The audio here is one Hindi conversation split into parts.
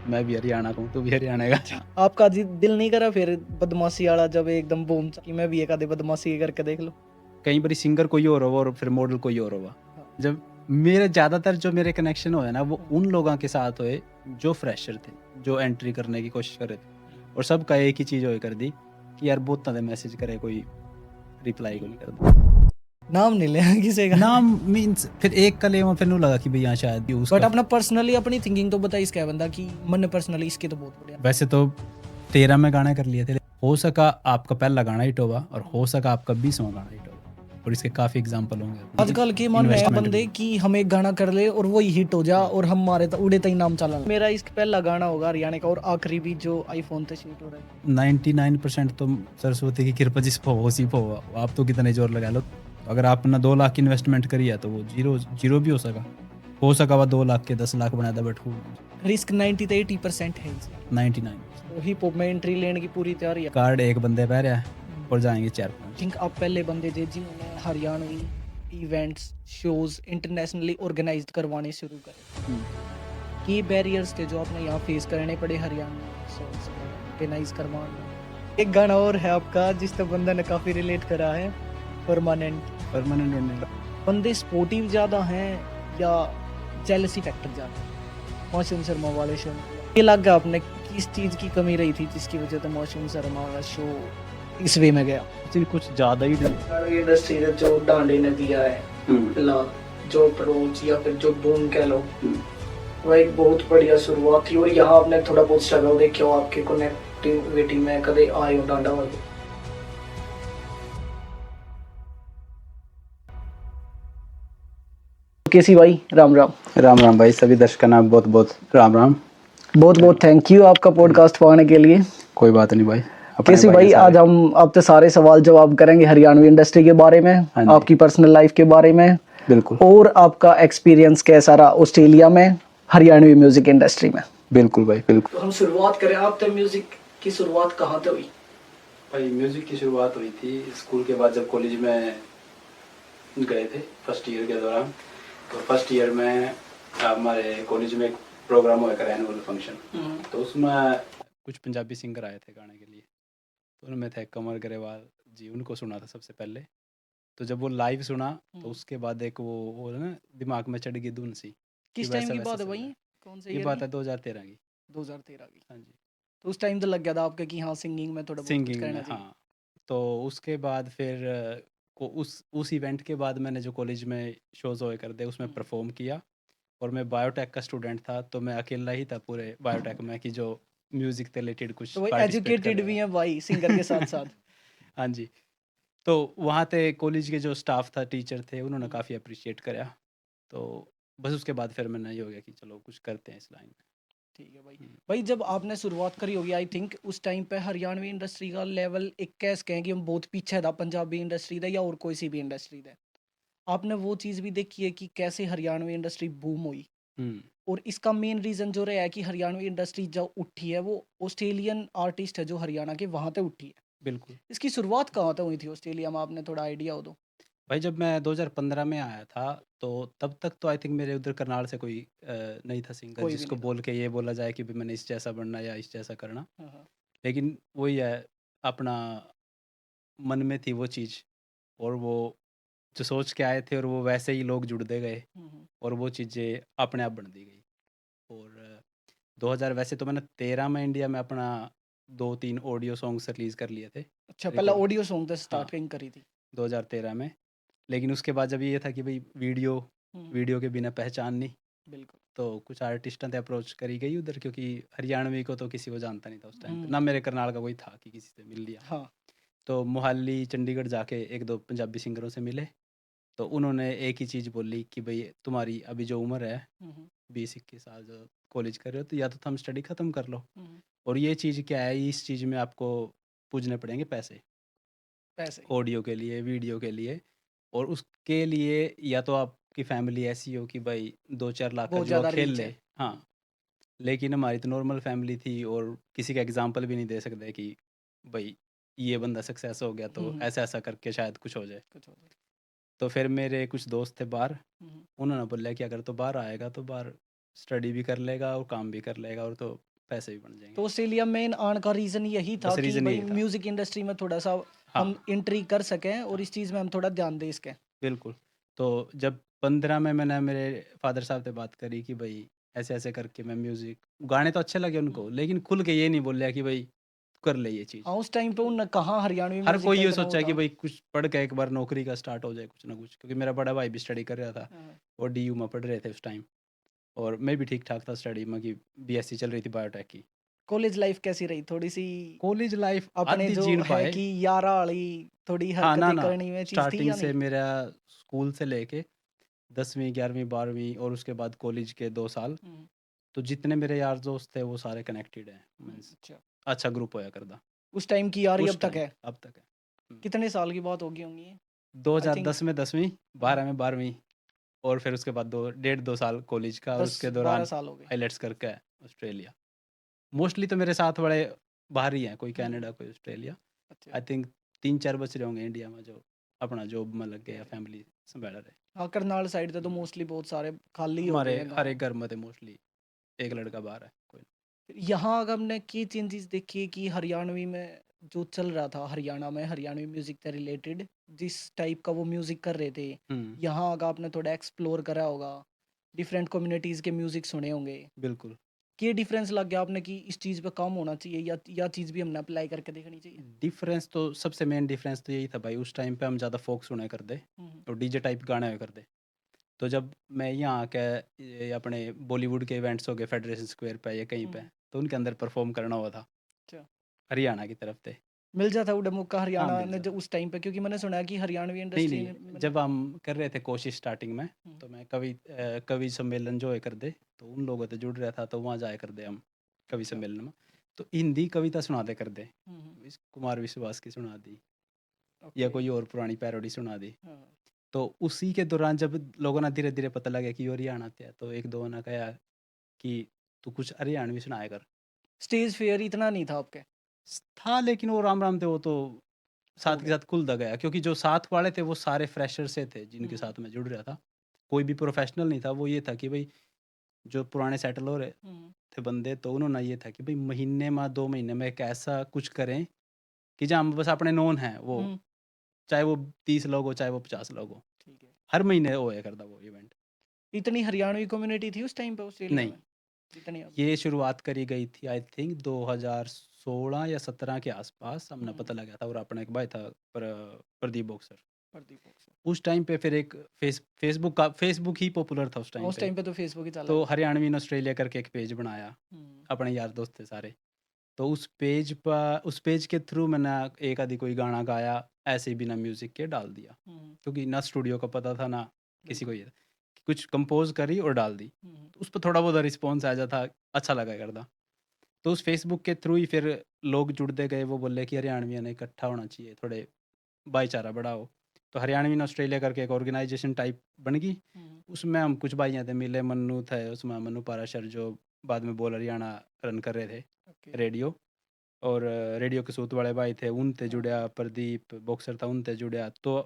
मैं भी हरियाणा का हूँ, तू भी हरियाणा का जा। आपका दिल नहीं करा फिर बदमाशी वाला जब एकदम बूम कि मैं भी एक आधे बदमाशी करके देख लो? कई बारी सिंगर कोई और होगा और फिर मॉडल कोई और होगा। हाँ। जब मेरे ज़्यादातर जो मेरे कनेक्शन हुए ना वो हाँ। उन लोगों के साथ हुए जो फ्रेशर थे, जो एंट्री करने की कोशिश कर रहे थे, और सबका एक ही चीज़ होए कर दी कि यार बहुत तरह मैसेज करे, कोई रिप्लाई को नहीं करता। नाम नहीं लिया किसी का। नाम मीन्स फिर एक का ले फिर नु लगा कि भई हाँ शायद ये बट उसका। अपना पर्सनली अपनी थिंकिंग तो बताइए इसका बंदा कि मन पर्सनली इसके तो बहुत बढ़िया। वैसे तो 13 में गाने कर लिए थे, हो सका आपका पहला गाना हिट होगा और हो सका आपका 20वां गाना हिट होगा, और इसके काफ़ी एग्जाम्पल होंगे। आजकल के मन में है Investment बंदे भी। कि हम एक गाना कर ले और वही हिट हो जा और हमारे तो उड़े तई नाम चला। मेरा इसका पहला गाना होगा हरियाणा का और आखिरी भी जो आईफोन पे शूट हो रहा है। 99% तो सरस्वती की कृपा जिस पर हो उसी पर होगा। आप तो कितने जोर लगा लो, अगर आपने 2 लाख की इन्वेस्टमेंट करी है तो वो जीरो भी हो सका वह 2 लाख के 10 लाख बना था, बट रिस्क 90 से 80% है इसमें। 99 तो हिप हॉप में एंट्री लेने की पूरी तैयारी है। कार्ड एक बंदे पे रहा है और जाएंगे 4-5। थिंक आप पहले बंदे थे जिन्होंने Haryanvi events shows internationally organised करवाने शुरू करे। की बैरियर्स थे जो आपने यहाँ फेस करने पड़े हरियाणा शोज ऑर्गेनाइज करवाने? एक गाना और है आपका जिस तो बंदा ने काफी रिलेट करा है, परमानेंट। बंदे स्पोर्टिव ज्यादा हैं या जेलसी फैक्टर ज्यादा है मौसम शर्मा वाले शो में? ये लगा आपने किस चीज की कमी रही थी जिसकी वजह से मौसम शर्मा वाला शो इस वे में गया? कुछ ज़्यादा ही इंडस्ट्री ने जो डांडे ने दिया है ला जो अप्रोच या फिर जो बूम कह लो, वह एक बहुत बढ़िया शुरुआत थी। और यहाँ आपने थोड़ा बहुत स्ट्रगल देखियो आपके कनेक्टिविटी में कदे आए हो डांडा वाले? केसी भाई राम राम। राम राम भाई, सभी दर्शकों का बहुत बहुत राम राम। बहुत बहुत थैंक यू आपका पॉडकास्ट पाने के लिए। कोई बात नहीं भाई। केसी भाई आज हम आपसे सारे सवाल जवाब करेंगे हरियाणवी इंडस्ट्री के बारे में, आपकी पर्सनल लाइफ के बारे में, बिल्कुल, और आपका एक्सपीरियंस कैसा रहा ऑस्ट्रेलिया में हरियाणवी म्यूजिक इंडस्ट्री में। बिल्कुल भाई बिल्कुल। तो हम शुरुआत करें, आप तक म्यूजिक की शुरुआत कहाँ से हुई? भाई म्यूजिक की शुरुआत हुई थी स्कूल के बाद, जब कॉलेज में गए थे फर्स्ट ईयर के दौरान। तो फर्स्ट ईयर में हमारे कॉलेज में एक प्रोग्राम हुआ कर एनुअल फंक्शन, तो उसमें कुछ पंजाबी सिंगर आए थे गाने के लिए। तो उनमें थे कमर ग्रेवाल जी, उनको सुना था सबसे पहले। तो जब वो लाइव सुना तो उसके बाद एक वो ना दिमाग में चढ़ गई धुन सी। किस टाइम की बात है भाई? कौन से ये ईयर बात की? है 2013 की। 2013 की। हाँ जी, तो उस टाइम तो लग गया था आपके कि हाँ सिंगिंग में थोड़ा बहुत कुछ सिंगिंग में करना चाहिए। हाँ। तो उसके बाद फिर को उस इवेंट के बाद मैंने जो कॉलेज में शोज़ हुए कर दे उसमें परफॉर्म किया। और मैं बायोटेक का स्टूडेंट था, तो मैं अकेला ही था पूरे बायोटेक में कि जो म्यूज़िक से रिलेटेड कुछ तो भाई पार्टिसिपेट एजुकेटेड भी करेगा। हैं भाई सिंगर के साथ साथ। हाँ जी। तो वहाँ पे कॉलेज के जो स्टाफ था, टीचर थे, उन्होंने काफ़ी अप्रिशिएट करा। तो बस उसके बाद फिर मैंने ये हो गया कि चलो कुछ करते हैं इस लाइन में। ठीक है भाई। भाई जब आपने शुरुआत करी होगी आई थिंक उस टाइम पे हरियाणवी इंडस्ट्री का लेवल एक कैसे कहें कि हम बहुत पीछे था पंजाबी इंडस्ट्री था या और कोई सी भी इंडस्ट्री था। आपने वो चीज़ भी देखी है कि कैसे हरियाणवी इंडस्ट्री बूम हुई, और इसका मेन रीज़न जो रहा है कि हरियाणवी इंडस्ट्री जो उठी है वो ऑस्ट्रेलियन आर्टिस्ट है जो हरियाणा के वहाँ पे उठी है। बिल्कुल। इसकी शुरुआत कहाँ से हुई थी ऑस्ट्रेलिया में, आपने थोड़ा आइडिया हो तो? भाई जब मैं 2015 में आया था तो तब तक तो आई थिंक मेरे उधर करनाल से कोई नहीं था सिंगर कोई भी जिसको नहीं था। बोल के ये बोला जाए कि भी मैंने इस जैसा बनना या इस जैसा करना। हाँ हाँ। लेकिन वही है, अपना मन में थी वो चीज़, और वो जो सोच के आए थे और वो वैसे ही लोग जुड़ते गए और वो चीज़ें अपने आप बनती गई। और 2000 वैसे तो मैंने 13 में इंडिया में अपना 2-3 ऑडियो सॉन्ग्स रिलीज़ कर लिए थे। अच्छा पहला रिकॉर्ड ऑडियो सॉन्ग से हाँ, स्टार्टिंग करी थी। 2013 में। लेकिन उसके बाद जब ये था कि भई वीडियो के बिना पहचान नहीं, बिल्कुल। तो कुछ आर्टिस्टों से अप्रोच करी गई उधर, क्योंकि हरियाणवी को तो किसी को जानता नहीं था उस टाइम पे। ना मेरे करनाल का कोई था कि किसी से मिल लिया। हाँ। तो मोहाली, चंडीगढ़ जाके 1-2 पंजाबी सिंगरों से मिले, तो उन्होंने एक ही चीज़ बोली कि भई तुम्हारी अभी जो उम्र है 20-21 साल जो कॉलेज कर रहे हो, तो या तो तुम स्टडी ख़त्म कर लो, और ये चीज़ क्या है, इस चीज़ में आपको पूजने पड़ेंगे पैसे, पैसे। ऑडियो के लिए, वीडियो के लिए। और उसके लिए या तो आपकी फैमिली ऐसी हो कि भाई 2-4 लाख का बहुत जुआ ज़्यादा खेल रीच ले। है। हाँ, लेकिन हमारी तो नॉर्मल फैमिली थी और किसी का एग्ज़ाम्पल भी नहीं दे सकते कि भई ये बंदा सक्सेस हो गया तो ऐसा-ऐसा करके शायद कुछ हो जाए। कुछ हो जाए। तो फिर मेरे कुछ दोस्त थे बाहर, उन्होंने बोला कि अगर तू बाहर आएगा तो बाहर स्टडी भी कर लेगा और काम भी कर लेगा, और तो पैसे भी बन जाएंगे। तो ऑस्ट्रेलिया में आने का रीज़न यही था बस कि रीज़न भाई यही था। म्यूज़िक इंडस्ट्री में थोड़ा सा हाँ, हम एंट्री कर सकें और हाँ, इस चीज़ में हम थोड़ा ध्यान दें इसके। बिल्कुल। तो जब 15 में मैंने मेरे फ़ादर साहब से बात करी कि भई ऐसे-ऐसे करके मैं म्यूज़िक गाने तो अच्छे लगे उनको, लेकिन खुल के ये नहीं बोले कि भई कर ले ये चीज़। हाँ, उस टाइम पे उन कहाँ हरियाणवी हर म्यूज़िक कोई का ये इतना वो सोचा है कि था। भई कुछ पढ़ के एक बार नौकरी का स्टार्ट हो जाए कुछ ना कुछ, क्योंकि मेरा बड़ा भाई भी स्टडी कर रहा था। हाँ। वो डीयू में पढ़ रहे थे उस टाइम, और मैं भी ठीक-ठाक था स्टडी में कि बीएससी चल रही थी बायोटेक की। कॉलेज लाइफ़ कैसी रही? थोड़ी-सी कॉलेज लाइफ़ अपने आधी जो जीण है पाए। कि यारा वाली थोड़ी हाँ, हरकतें ना, करने में चीज़ थी स्टार्टिंग या से नहीं? मेरा स्कूल से लेके 10वीं, 11वीं, 12वीं और उसके बाद कॉलेज के 2 साल, हुँ, तो जितने मेरे यार दोस्त थे वो सारे कनेक्टेड हैं। मीन्स अच्छा। अच्छा ग्रुप होया करदा। उस टाइम की यारी उस अब तक टाइम है? अब तक है। हुँ। कितने साल की बात होगी होंगी ये? आई थिंक 2010 में 10वीं, हाँ, 12 में 12वीं, और फिर उसके बाद 2 डेढ़ 2 साल कॉलेज का, और उसके 10-12 दौरान साल हो गए। आइलेट्स करके ऑस्ट्रेलिया। मोस्टली तो मेरे साथ वाले बाहर ही हैं, कोई हुँ, कनाडा, कोई ऑस्ट्रेलिया। अच्छा, आई थिंक 3-4 बच रहे होंगे इंडिया में जो अपना जॉब में लग गए या कह रहे। फैमिली सँभाल रहे। हाँ, करनाल साइड से तो हुँ। मोस्टली बहुत सारे खाली हो हमारे गए हैं हर गाँव। एक घर में थे मोस्टली, एक ठीक है। लड़का बाहर है, कोई यहाँ अगर हमने की चेंजेस देखी कि हरियाणवी में जो चल रहा था हरियाणा में हरियाणवी म्यूजिक से रिलेटेड जिस टाइप का वो म्यूजिक कर रहे थे हुँ, यहाँ अगर आपने थोड़ा एक्सप्लोर करा होगा डिफरेंट कम्युनिटीज़ के म्यूजिक सुने होंगे बिल्कुल। कि ये डिफरेंस लग गया आपने कि इस चीज़ पे काम होना चाहिए या चीज़ भी हमने अप्लाई करके देखनी चाहिए। डिफ़रेंस तो सबसे मेन डिफ़रेंस तो यही था भाई, उस टाइम पे हम ज़्यादा फ़ोक सुना करते हम्म, और डीजे टाइप गाने हुआ करते। तो जब मैं यहाँ आके ये अपने बॉलीवुड के इवेंट्स हो गए फेडरेशन स्क्वायर पे या कहीं पे, हम्म, तो उनके अंदर परफ़ॉर्म करना हुआ था, अच्छा हरियाणा की तरफ से। मिल जाता वो डेमो का हाँ, हरियाणा मिल ने जो जाता। उस टाइम पे क्योंकि मैंने सुना है कि हरियाणवी नहीं, इंडस्ट्री नहीं, में जब हम कर रहे थे कोशिश स्टार्टिंग में, हम्म, तो मैं कवि सम्मेलन जो है कर दे, तो उन लोगों से जुड़ रहा था, तो वहाँ जाया कर दे हम, कवि अच्छा सम्मेलन में। तो हिंदी कविता सुनाते कर दे, हम्म, कुमार विश्वास की सुना दी या ओके कोई और पुरानी पैरोडी सुना दी। हाँ तो उसी के दौरान जब लोगों ने धीरे-धीरे पता लगा कि ये हरियाणा से है, तो 1-2 ने कहा कि तू कुछ हरियाणवी सुनाया कर। स्टेज फेयर इतना नहीं था आपके था, लेकिन वो राम-राम थे, वो तो साथ हो के गया साथ खुलता गया, क्योंकि जो साथ वाले थे वो सारे फ्रेशर से थे जिनके हम्म, साथ मैं जुड़ रहा था। कोई भी प्रोफेशनल नहीं था, वो ये था कि भई जो पुराने सेटल हो रहे हम्म, थे बंदे, तो उन्होंने ये था कि भई महीने में 2 महीने में एक ऐसा कुछ करें कि जहाँ हम बस अपने नोन हैं वो, हम्म, चाहे वो 30 लोग हो, चाहे वो 50 लोग हो। ठीक है। हर महीने होया करता वो इवेंट। इतनी हरियाणवी कम्युनिटी थी उस टाइम पे ऑस्ट्रेलिया नहीं, में? जितनी अब ये शुरुआत करी गई थी आई थिंक 2016 या 17 के आसपास, हमने हुँ, पता लगा था, और अपना एक भाई था प्रदीप बॉक्सर। प्रदीप बॉक्सर। उस टाइम पे फिर एक फेसबुक ही पॉपुलर था उस हाँ, टाइम उस पे। टाइम पे तो फेसबुक ही चला तो करता था। हरियाणवी इन ऑस्ट्रेलिया करके एक पेज बनाया, हुँ, अपने यार दोस्त थे सारे। तो उस पेज के थ्रू मैंने एक आधी कोई गाना गाया, ऐसे ही बिना म्यूज़िक के डाल दिया। हुँ, क्योंकि ना स्टूडियो का पता था, ना किसी को बिल्कुल। ये था। कुछ कंपोज़ करी और डाल दी। हुँ, हुँ, तो उस पे थोड़ा बहुत रिस्पॉन्स आ जाता, अच्छा लगा करता। तो उस फेसबुक के थ्रू ही फिर लोग जुड़ते गए, वो बोले कि हरियाणवियों ने इकट्ठा होना चाहिए, थोड़े भाईचारा बढ़ाओ। तो हरियाणवी इन ऑस्ट्रेलिया करके एक ऑर्गेनाइज़ेशन टाइप बन गई। हुँ, उसमें हम कुछ भाइयाँ थे मिले, मन्नू थे उसमें, मन्नू पाराशर जो बाद में बोल हरियाणा रन कर रहे थे, ओके। रेडियो। और रेडियो के सूत वाले भाई थे, उनसे हाँ, जुड़या, प्रदीप बॉक्सर था उनसे जुड़या। तो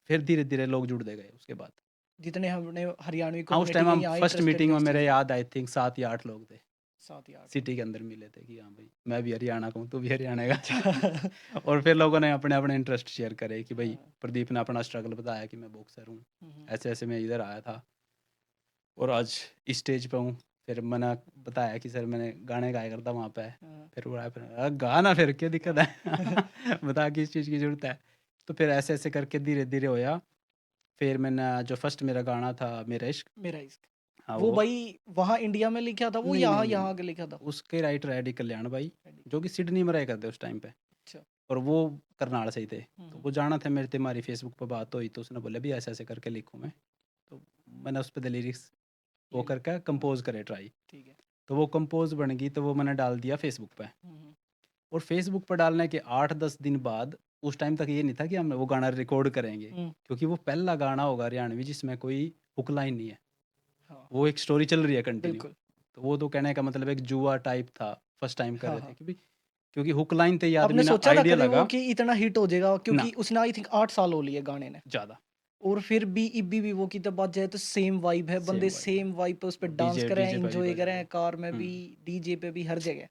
फिर धीरे-धीरे लोग जुड़ते गए उसके बाद। जितने हमने हरियाणवी हाँ, उस कम्युनिटी टाइम के हम यहाँ फर्स्ट इंटरेस्टेड थे मीटिंग में उस मेरे चीज़ में, याद आई थिंक 7 या 8 लोग थे। 7 या 8 लोग। सिटी के अंदर मिले थे कि हाँ भाई, मैं भी हरियाणा का हूँ, तू भी हरियाणा अच्छा। का। और फिर लोगों ने अपने-अपने इंटरेस्ट शेयर करे कि भाई, हाँ, प्रदीप ने अपना स्ट्रगल बताया कि मैं बॉक्सर हूँ। हुँ, हुँ, ऐसे-ऐसे मैं इधर आया था और आज इस स्टेज पे हूँ। फिर मैंने बताया कि सर मैंने गाने गाया करता वहाँ पे। हाँ, फिर वो आया, फिर गा ना फिर क्या दिक्कत हाँ। है? बता किस चीज़ की ज़रूरत है? तो फिर ऐसे-ऐसे करके धीरे-धीरे होया। फिर मैंने जो फर्स्ट मेरा गाना था मेरा इश्क, मेरा इश्क। हाँ, वो वो भाई वहाँ इंडिया में लिखा था वो नहीं, नहीं, यहाँ नहीं, यहाँ नहीं। आके लिखा था? उसके राइटर है डी कल्याण भाई, जो कि सिडनी में रहा करते उस टाइम पे, अच्छा। और वो करनाल से ही थे। हुँ, तो हुँ, वो जाना था मेरे से, हमारी फेसबुक पे बात हुई, तो उसने बोला भी ऐसे-ऐसे करके लिखूँ मैं। तो मैंने उस पे द लिरिक्स वो ले ली। करके हाँ, कंपोज़ करे ट्राई। ठीक है। तो वो कंपोज़ बन गई, तो वो मैंने डाल दिया फेसबुक पे। हुँ, हुँ, और फेसबुक पे डालने के 8-10 दिन बाद, उस टाइम तक ये नहीं था कि हम वो गाना रिकॉर्ड करेंगे, हुँ, क्योंकि वो पहला गाना होगा हरियाणवी जिसमें कोई हुक लाइन नहीं है। हाँ, वो एक स्टोरी चल रही है कंटिन्यू। बिल्कुल। तो वो तो कहने का मतलब एक जुआ टाइप था, फर्स्ट टाइम कर हाँ, रहे थे, हाँ। क्योंकि क्योंकि हुक लाइन थे, ये आपने आदमी ना सोचा था आइडिया कभी वो लगा कि इतना हिट हो जाएगा? ना, क्योंकि उसने आई थिंक 8 साल हो लिए गाने ने। ज़्यादा। और फिर भी इब्बी विवो की तब बात जाए तो सेम वाइब है, सेम बंदे वाइब है। सेम वाइब पे उस पे डांस डीजे कर रहे हैं, डीजे पे भी एंजॉय कर बजा रहे रहे हैं, हैं। कार में भी, डीजे पे भी, हर जगह।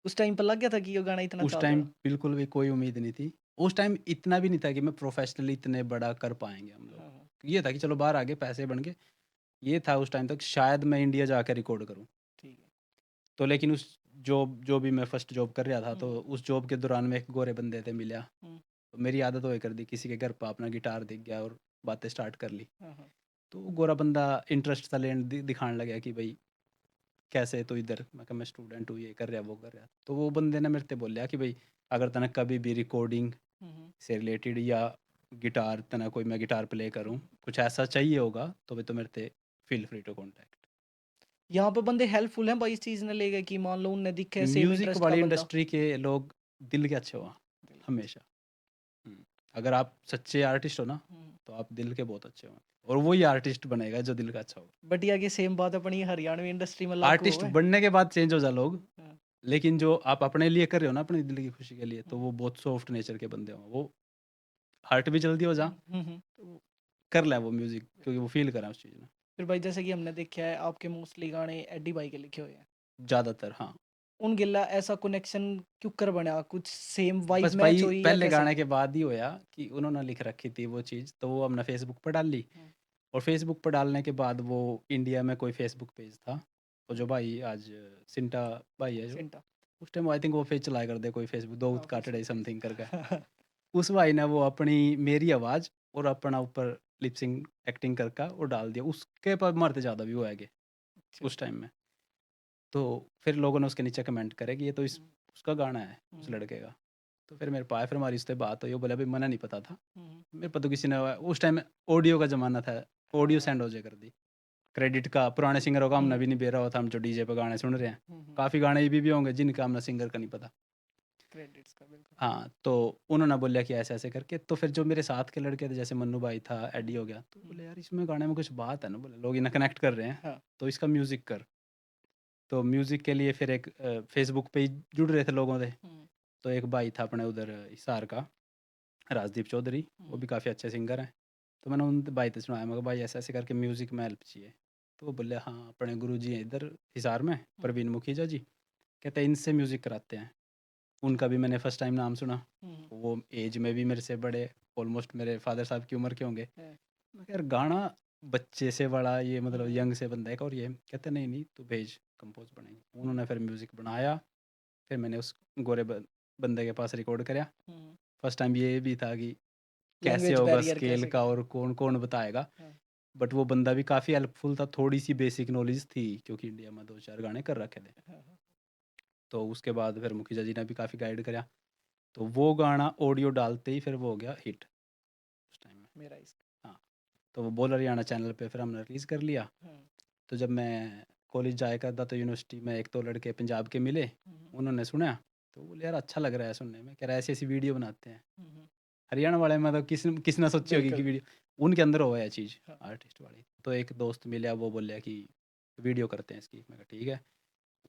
उस टाइम पे लग गया था कि ये गाना इतना उस चाल टाइम रहा। बिल्कुल भी कोई उम्मीद नहीं थी। उस टाइम इतना भी नहीं था कि मैं प्रोफेशनली इतने बड़ा कर पाएँगे हम लोग। हाँ, हाँ, ये था कि चलो बाहर आ गए, पैसे बन गए। ये था उस टाइम तक शायद मैं इंडिया जाके रिकॉर्ड करूँ। ठीक है। तो लेकिन उस जॉब जो भी मैं फर्स्ट जॉब कर रहा था, तो हुँ, उस जॉब के दौरान में एक गोरे बंदे थे मिला। हुँ, तो मेरी आदत हुआ कर दी, किसी के घर पे अपना गिटार दिख गया और बातें स्टार्ट कर ली। हाँ, हाँ, तो वो गोरा बंदा इंटरेस्ट सा लेने दिखाने लगा कि भाई कैसे तो इधर। मैं कहा मैं स्टूडेंट हूँ, ये कर रहा वो कर रहा। तो वो बंदे ने मेरे से बोलिया कि भाई अगर तने कभी भी रिकॉर्डिंग हुँ, हुँ, से रिलेटेड या गिटार तना कोई मैं गिटार प्ले करूँ, हुँ। कुछ ऐसा चाहिए होगा तो भाई तो मेरे से फील फ्री टू कॉन्टैक्ट। यहाँ पे बंदे हेल्पफुल हैं भाई इस चीज़ ने लेके कि मान लो उन्हें दिखे सेम म्यूज़िक इंटरेस्ट का वाली बंदा। इंडस्ट्री के लोग दिल के अच्छे हो दिल के अच्छे। हमेशा। हुँ। अगर आप सच्चे आर्टिस्ट हो ना, हुँ। तो आप दिल के बहुत अच्छे हो और वही आर्टिस्ट बनेगा जो दिल का अच्छा हो। बढ़िया की सेम बात अपनी हरियाणवी इंडस्ट्री में लागू आर्टिस्ट हुआ है। बनने के बाद चेंज हो जा लोग, हाँ, लेकिन जो आप अपने लिए कर रहे हो ना अपनी दिल की खुशी के लिए, तो हुँ, वो बहुत सॉफ्ट नेचर के बंदे हों। वो हर्ट भी जल्दी हो जा, हुँ, हुँ, हुँ। तो वो कर ले वो म्यूज़िक क्योंकि वो फ़ील करा उस चीज़ में। फिर भाई जैसे कि हमने देखा है आपके मोस्टली गाने एडी भाई के लिखे हुए हैं। ज़्यादातर हाँ। उन गिल्ला ऐसा कनेक्शन क्यों कर बना? कुछ सेम वाइब बस मैच भाई हुई या पहले कैसे? गाने के बाद ही होया कि उन्होंने लिख रखी थी वो चीज़, तो वो हमने फ़ेसबुक पर डाल ली। हुँ, और फ़ेसबुक पर डालने के बाद वो इंडिया में कोई फ़ेसबुक पेज था, तो जो भाई आज सिंटा भाई है जो, सिंटा। उस टाइम आई थिंक वो पेज चलाया करते कोई फ़ेसबुक हाँ, दाऊद काटड़े फेसबुक पेज। समथिंग करके। उस भाई ने वो अपनी मेरी आवाज़ और अपना ऊपर लिप सिंक एक्टिंग करके वो डाल दिया। उसके पर मरते ज़्यादा व्यू आएगे अच्छा। उस टाइम में। तो फिर लोगों ने उसके नीचे कमेंट करे कि ये तो इस हुँ, उसका गाना है, उस हुँ, लड़के का। तो फिर मेरे पास फिर हमारी उससे बात हुई, वो बोला, "अभी मना नहीं पता था।" हुँ। मेरे को तो किसी ने उस टाइम ऑडियो का ज़माना था, ऑडियो हाँ। सेंड हो जाया कर दी। क्रेडिट का पुराने सिंगरों का हमने हुँ, भी नहीं बेरा होता, हम जो डीजे पे गाने सुन रहे हैं। हुँ, हुँ। काफ़ी गाने ये भी होंगे जिनका हमने सिंगर का नहीं पता। क्रेडिट्स का बिल्कुल। हाँ, तो उन्होंने बोला कि ऐसे-ऐसे करके, तो फिर जो मेरे साथ के लड़के थे जैसे मन्नू भाई था, एडी हुँ, हो गया, तो हुँ। बोले यार इसमें गाने में कुछ बात है ना, बोले लोग इन्हें कनेक्ट कर रहे हैं, हाँ। तो इसका म्यूज़िक कर। तो म्यूज़िक के लिए फिर एक फ़ेसबुक पे ही जुड़ रहे थे लोगों से। हुँ, तो एक भाई था अपने उधर हिसार का, राजदीप चौधरी, वो हुँ, भी काफ़ी अच्छे सिंगर हैं। तो मैंने उन भाई से सुनाया, मैं कहा भाई ऐसे-ऐसे करके म्यूज़िक में हेल्प चाहिए। तो वो बोले हाँ, अपने गुरुजी हैं इधर हिसार में, हुँ, प्रवीण मुखीजा जी, कहते हैं इनसे म्यूज़िक कराते हैं। उनका भी मैंने फर्स्ट टाइम नाम सुना। हुँ। वो एज में भी मेरे से बड़े, ऑलमोस्ट मेरे फादर साहब की उम्र के होंगे। है। मैं कहा यार गाना बच्चे से बड़ा, ये मतलब हुँ, यंग से बंदा है और ये कहते नहीं नहीं तू भेज, कंपोज बनाएंगे। हुँ, उन्होंने फिर म्यूज़िक बनाया। फिर मैंने उस गोरे बंदे के पास रिकॉर्ड करा। हुँ। फर्स्ट टाइम ये भी था कि कैसे लैंग्वेज होगा बैरियर स्केल कैसे का क्या? और कौन कौन बताएगा। हाँ, बट वो बंदा भी काफ़ी हेल्पफुल था, थोड़ी सी बेसिक नॉलेज थी क्योंकि इंडिया में दो चार गाने कर रखे थे। हाँ, हाँ। तो उसके बाद फिर मुखिजा जी ने भी काफ़ी गाइड करा। तो वो गाना ऑडियो डालते ही फिर वो हो गया हिट उस टाइम में। मेरा इश्क। हाँ, तो वो बोल हरियाणा चैनल पे फिर हमने रिलीज़ कर लिया। हाँ। तो जब मैं कॉलेज जाया करता तो यूनिवर्सिटी में एक दो लड़के पंजाब के मिले, हुँ, हुँ, उन्होंने सुना। तो बोले यार अच्छा लग रहा है सुनने में, कह रहा है ऐसी ऐसी वीडियो बनाते हैं। हुँ, हुँ। हरियाणा वाले में तो किसने सोची होगी कि बिल्कुल। वीडियो उनके अंदर हो है चीज़ हाँ, आर्टिस्ट वाली। तो एक दोस्त मिला, वो बोला कि वीडियो करते हैं इसकी। मैं कहा ठीक है।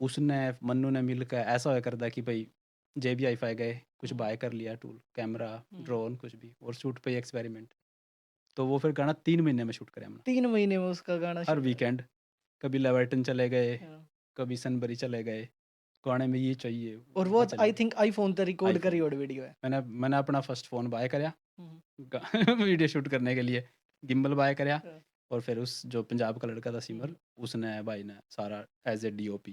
उसने मन्नू ने मिलकर ऐसा होया करता कि भाई JB Hi-Fi गए, कुछ हुँ, बाय कर लिया टूल, कैमरा, हुँ। ड्रोन कुछ भी, और शूट पे ही एक्सपेरिमेंट। तो वो फिर गाना 3 महीने में शूट करा हमने। 3 महीने में उसका गाना हर शूट है। वीकेंड कभी लेवर्टन चले गए, हाँ। कभी सनबरी चले गए, गाने में ये चाहिए, और वो वहाँ चले आई गए। थिंक आईफ़ोन ते रिकॉर्ड करी आईफ़ोन हुई वीडियो है। मैंने अपना फर्स्ट फ़ोन बाय करया हुँ, गा वीडियो शूट करने के लिए, गिम्बल बाय करया। हाँ। और फिर उस जो पंजाब का लड़का था हुँ, सिमर, हुँ। उसने भाई ने सारा एज़ ए DOP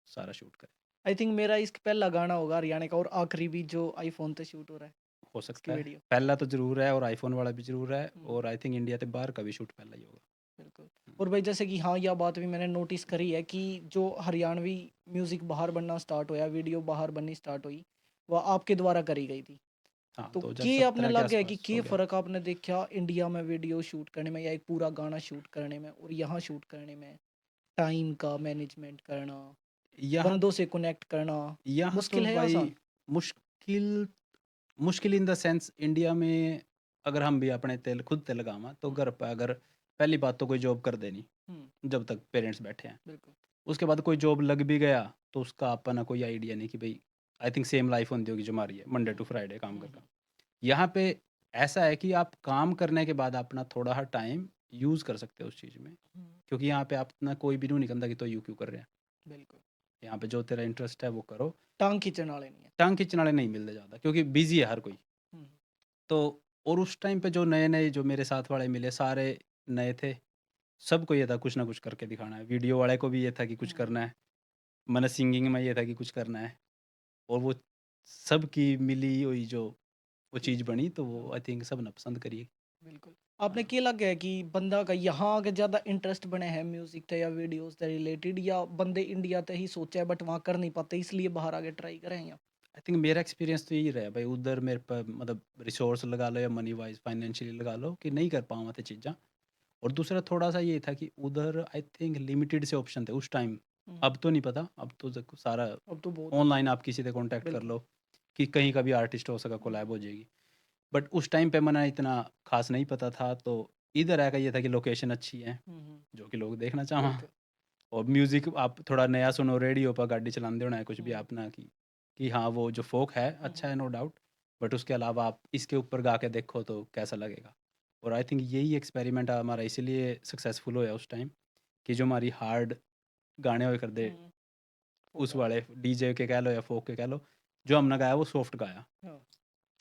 सारा शूट करा। आई थिंक मेरा इश्क पहला गाना होगा हरियाणा का और आखिरी भी जो आईफ़ोन ते शूट हो रहा है, हो उसकी सकता है। वीडियो। पहला तो ज़रूर है और आईफ़ोन वाला भी ज़रूर है, हुँ, और आई थिंक इंडिया से बाहर का भी शूट पहला ही होगा। बिल्कुल। हुँ। और भाई जैसे कि हाँ, यह बात भी मैंने नोटिस करी है कि जो हरियाणवी म्यूज़िक बाहर बनना स्टार्ट होया, वीडियो बाहर बननी स्टार्ट हुई, वह आपके द्वारा करी गई थी। हाँ, तो के आपने 2017 के लग गया कि आस-पास के हो गया। फ़र्क आपने देखा इंडिया में वीडियो शूट करने में या एक पूरा गाना शूट करने में और यहाँ शूट करने में? टाइम का मैनेजमेंट करना, यहाँ बंदों से कनेक्ट करना, यहाँ तो मुश्किल है या भाई आसान? मुश्किल मुश्किल इन द सेंस इंडिया में अगर हम भी अपने तेल खुद ते लगावा तो हुँ, घर पे अगर पहली बात तो कोई जॉब कर देनी हुँ, जब तक पेरेंट्स बैठे हैं। बिल्कुल। उसके बाद कोई जॉब लग भी गया तो उसका अपना कोई आइडिया नहीं कि भाई आई थिंक सेम लाइफ होती होगी जो हमारी है, मंडे हुँ, टू फ्राइडे काम हुँ, करना। हुँ, यहाँ पे ऐसा है कि आप काम करने के बाद अपना थोड़ा टाइम यूज़ कर सकते हो उस चीज़ में, क्योंकि यहाँ पे आप ना कोई भी नहीं कहता कि तो यू क्यों कर रहे हैं। बिल्कुल यहाँ पे जो तेरा इंटरेस्ट है वो करो। टांग खींचने वाले नहीं है। टांग खींचने वाले नहीं मिलते ज़्यादा, क्योंकि बिजी है हर कोई। हम्म, तो और उस टाइम पे जो नए नए जो मेरे साथ वाले मिले सारे नए थे। सबको ये था कुछ ना कुछ करके दिखाना है। वीडियो वाले को भी ये था कि कुछ हम्म, करना है। मैंने सिंगिंग में ये था कि कुछ करना है। और वो सबकी मिली हुई जो वो चीज चीज़ थी। बनी, तो वो हाँ, आई थिंक सब ने पसंद करी। बिल्कुल आपने हाँ। क्या लगा है कि बंदा का यहाँ आके ज्यादा इंटरेस्ट बने है म्यूजिक थे या वीडियोस से रिलेटेड, या बंदे इंडिया ते ही सोचा है बट वहाँ कर नहीं पाते इसलिए बाहर आके ट्राई करें या आई थिंक मेरा एक्सपीरियंस तो यही रहा भाई, उधर मेरे पर मतलब रिसोर्स लगा लो या मनी वाइज फाइनेंशियली लगा लो कि नहीं कर पाऊँ थे चीज़ा। और दूसरा थोड़ा सा ये था कि उधर आई थिंक लिमिटेड से ऑप्शन थे उस टाइम। हम्म, अब तो नहीं पता, अब तो देखो सारा अब तो बहुत है। ऑनलाइन, आप किसी से कांटेक्ट कर बिल्कुल लो कि कहीं का भी आर्टिस्ट हो सका, हम्म, कोलैब हो जाएगी। बट उस टाइम पे मैंने इतना खास नहीं पता था, तो इधर आकर ये था कि लोकेशन अच्छी है जो कि लोग देखना चाहा। बिल्कुल और म्यूज़िक आप थोड़ा नया सुनो, रेडियो पर गाड़ी चलाते होना है कुछ भी हम्म, अपना कि हाँ वो जो फोक है अच्छा हम्म, है, नो डाउट। बट उसके अलावा आप इसके ऊपर गा के देखो तो कैसा लगेगा। और आई थिंक यही एक्सपेरिमेंट हमारा इसीलिए सक्सेसफुल होया उस टाइम, कि जो हमारी हार्ड गाने हुए कर दे, हम्म, हो उस गया वाले डीजे के कह लो या फोक के कह लो, जो हमने गाया वो सॉफ्ट गाया। हाँ और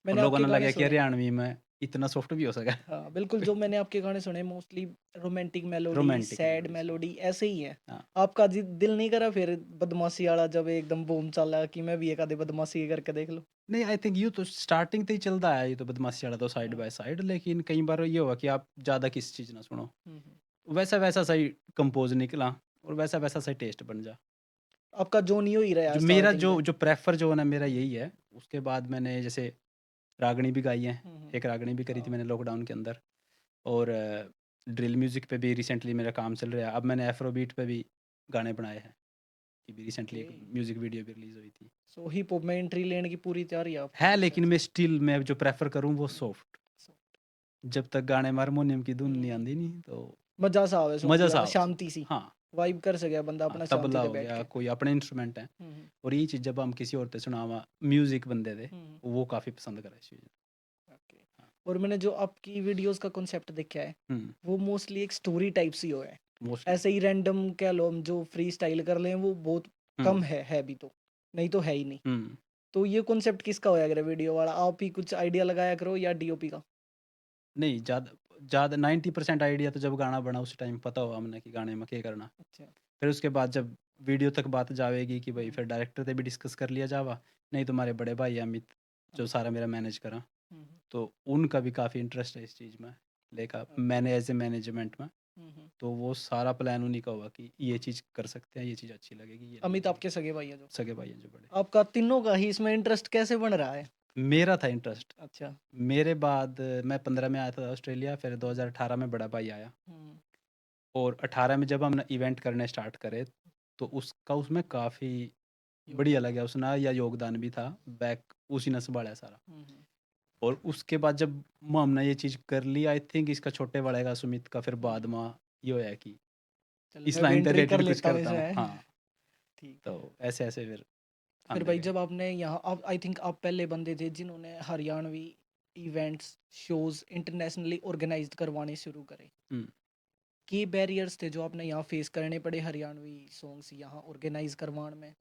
मैंने लोगों आपके ने गाने लगा कि सुने। हरियाणवी में इतना सॉफ्ट भी हो सका। हाँ बिल्कुल जो मैंने आपके गाने सुने mostly romantic melody romantic sad melodies, हाँ। मेलोडी ऐसे ही है। हाँ। आपका दिल नहीं करा फिर बदमाशी वाला जब एकदम बूम चला कि मैं भी एक आधे बदमाशी करके देख लूं? नहीं, आई थिंक ये तो स्टार्टिंग से ही चलता है, ये तो बदमाशी वाला तो साइड हाँ बाय साइड। लेकिन कई बार ये हुआ कि आप ज़्यादा किस चीज़ ना सुनो, हम्म। वैसा वैसा सही कंपोज निकला और वैसा वैसा सही टेस्ट बन जा। आपका जोन ही रहा जो मेरा स्टार्टिंग जो पे। जो प्रेफर जो है ना मेरा हम्म, यही है। उसके बाद मैंने जैसे रागनी भी गाई है। हम्म, एक रागनी भी करी थी हाँ मैंने लॉकडाउन के अंदर। और ड्रिल म्यूज़िक पे भी रिसेंटली मेरा काम चल रहा है। अब मैंने एफ्रोबीट पे भी गाने बनाए हैं, कि भी रिसेंटली ओके। एक म्यूज़िक वीडियो भी रिलीज़ हुई थी। सो हिप हॉप में एंट्री लेने की पूरी तैयारी है आपकी है, इस लेकिन सेंस मैं में। स्टिल मैं जो प्रेफर करूँ वो सॉफ्ट। So, जब तक गाने में हारमोनियम की धुन नहीं हम्म, आती नहीं, तो मजा सा आवे सॉफ्ट मज़ा सा गाना आवा शांति सॉफ्ट। सी हाँ। वाइब कर सके बंदा हाँ, अपना शांति तबला से हो बैठ गया, के। कोई अपने इंस्ट्रूमेंट हैं। हम्म, और ये चीज़ जब हम किसी और पे सुनावा म्यूज़िक बंदे थे, हम्म, वो काफ़ी पसंद करा इस चीज़। ओके। हाँ। और मैंने जो आपकी वीडियोस का कॉन्सेप्ट देखा है हुँ, वो मोस्टली एक स्टोरी टाइप सी हो है। मोस्टली। ऐसे ही रैंडम कह लो हम जो फ्री स्टाइल कर लें वो बहुत हुँ, कम है भी तो, नहीं तो है ही नहीं। हुँ। तो ये कॉन्सेप्ट किसका होया करे वीडियो वाला, आप ही कुछ आइडिया लगाया करो या डीओपी का? नहीं, ज़्यादा ज़्यादा 90% आइडिया तो जब गाना बना उस टाइम पता होगा हमने कि गाने में क्या करना। अच्छा। फिर उसके बाद जब वीडियो तक बात जावेगी कि भाई हम्म, फिर डायरेक्टर से भी डिस्कस कर लिया जावा। नहीं तो हमारे बड़े भाई अमित, जो अमित। सारा मेरा मैनेज करा, हम्म, तो उनका भी काफ़ी इंटरेस्ट है इस चीज़ में। लेका ओके। मैंने एज़ ए मैनेजमेंट में, हम्म। तो वो सारा प्लान उन्हीं का हुआ कि ये चीज़ कर सकते हैं, ये चीज़ अच्छी लगेगी, ये नहीं अमित लगेगी। आपके सगे भाई है जो? सगे भाई हैं जो बड़े। आपका तीनों का ही इसमें इंटरेस्ट कैसे बन रहा है? मेरा था इंटरेस्ट। अच्छा। मेरे बाद मैं 15 में आया था ऑस्ट्रेलिया, फिर 2018 में बड़ा भाई आया। हम्म, और 18 में जब हमने इवेंट करने स्टार्ट करे, तो उसका उसमें काफ़ी बढ़िया योगदान था। लगा, उसने या योगदान भी था। बैक उसी ने सँभाला सारा। हम्म। और उसके बाद जब हमने ये चीज़ कर ली, आई थिंक इसका छोटे वाले का सुमित का फिर बाद हम्म, में ये होया कि चलो इस मैं भी लाइन पे एंट्री कर रिलेटेड कुछ लेता हूँ करता हूँ। इसमें। हाँ, ठीक है। तो ऐसे-ऐसे फिर फिर आंदे भाई गए। जब आपने यहाँ आप आई थिंक आप पहले बंदे थे जिन्होंने Haryanvi events shows internationally organised करवाने शुरू करे। हुँ। की बैरियर्स थे जो आपने यहाँ फेस करने पड़े हरियाणवी सॉन्ग्स यहाँ ऑर्गेनाइज करवाने में,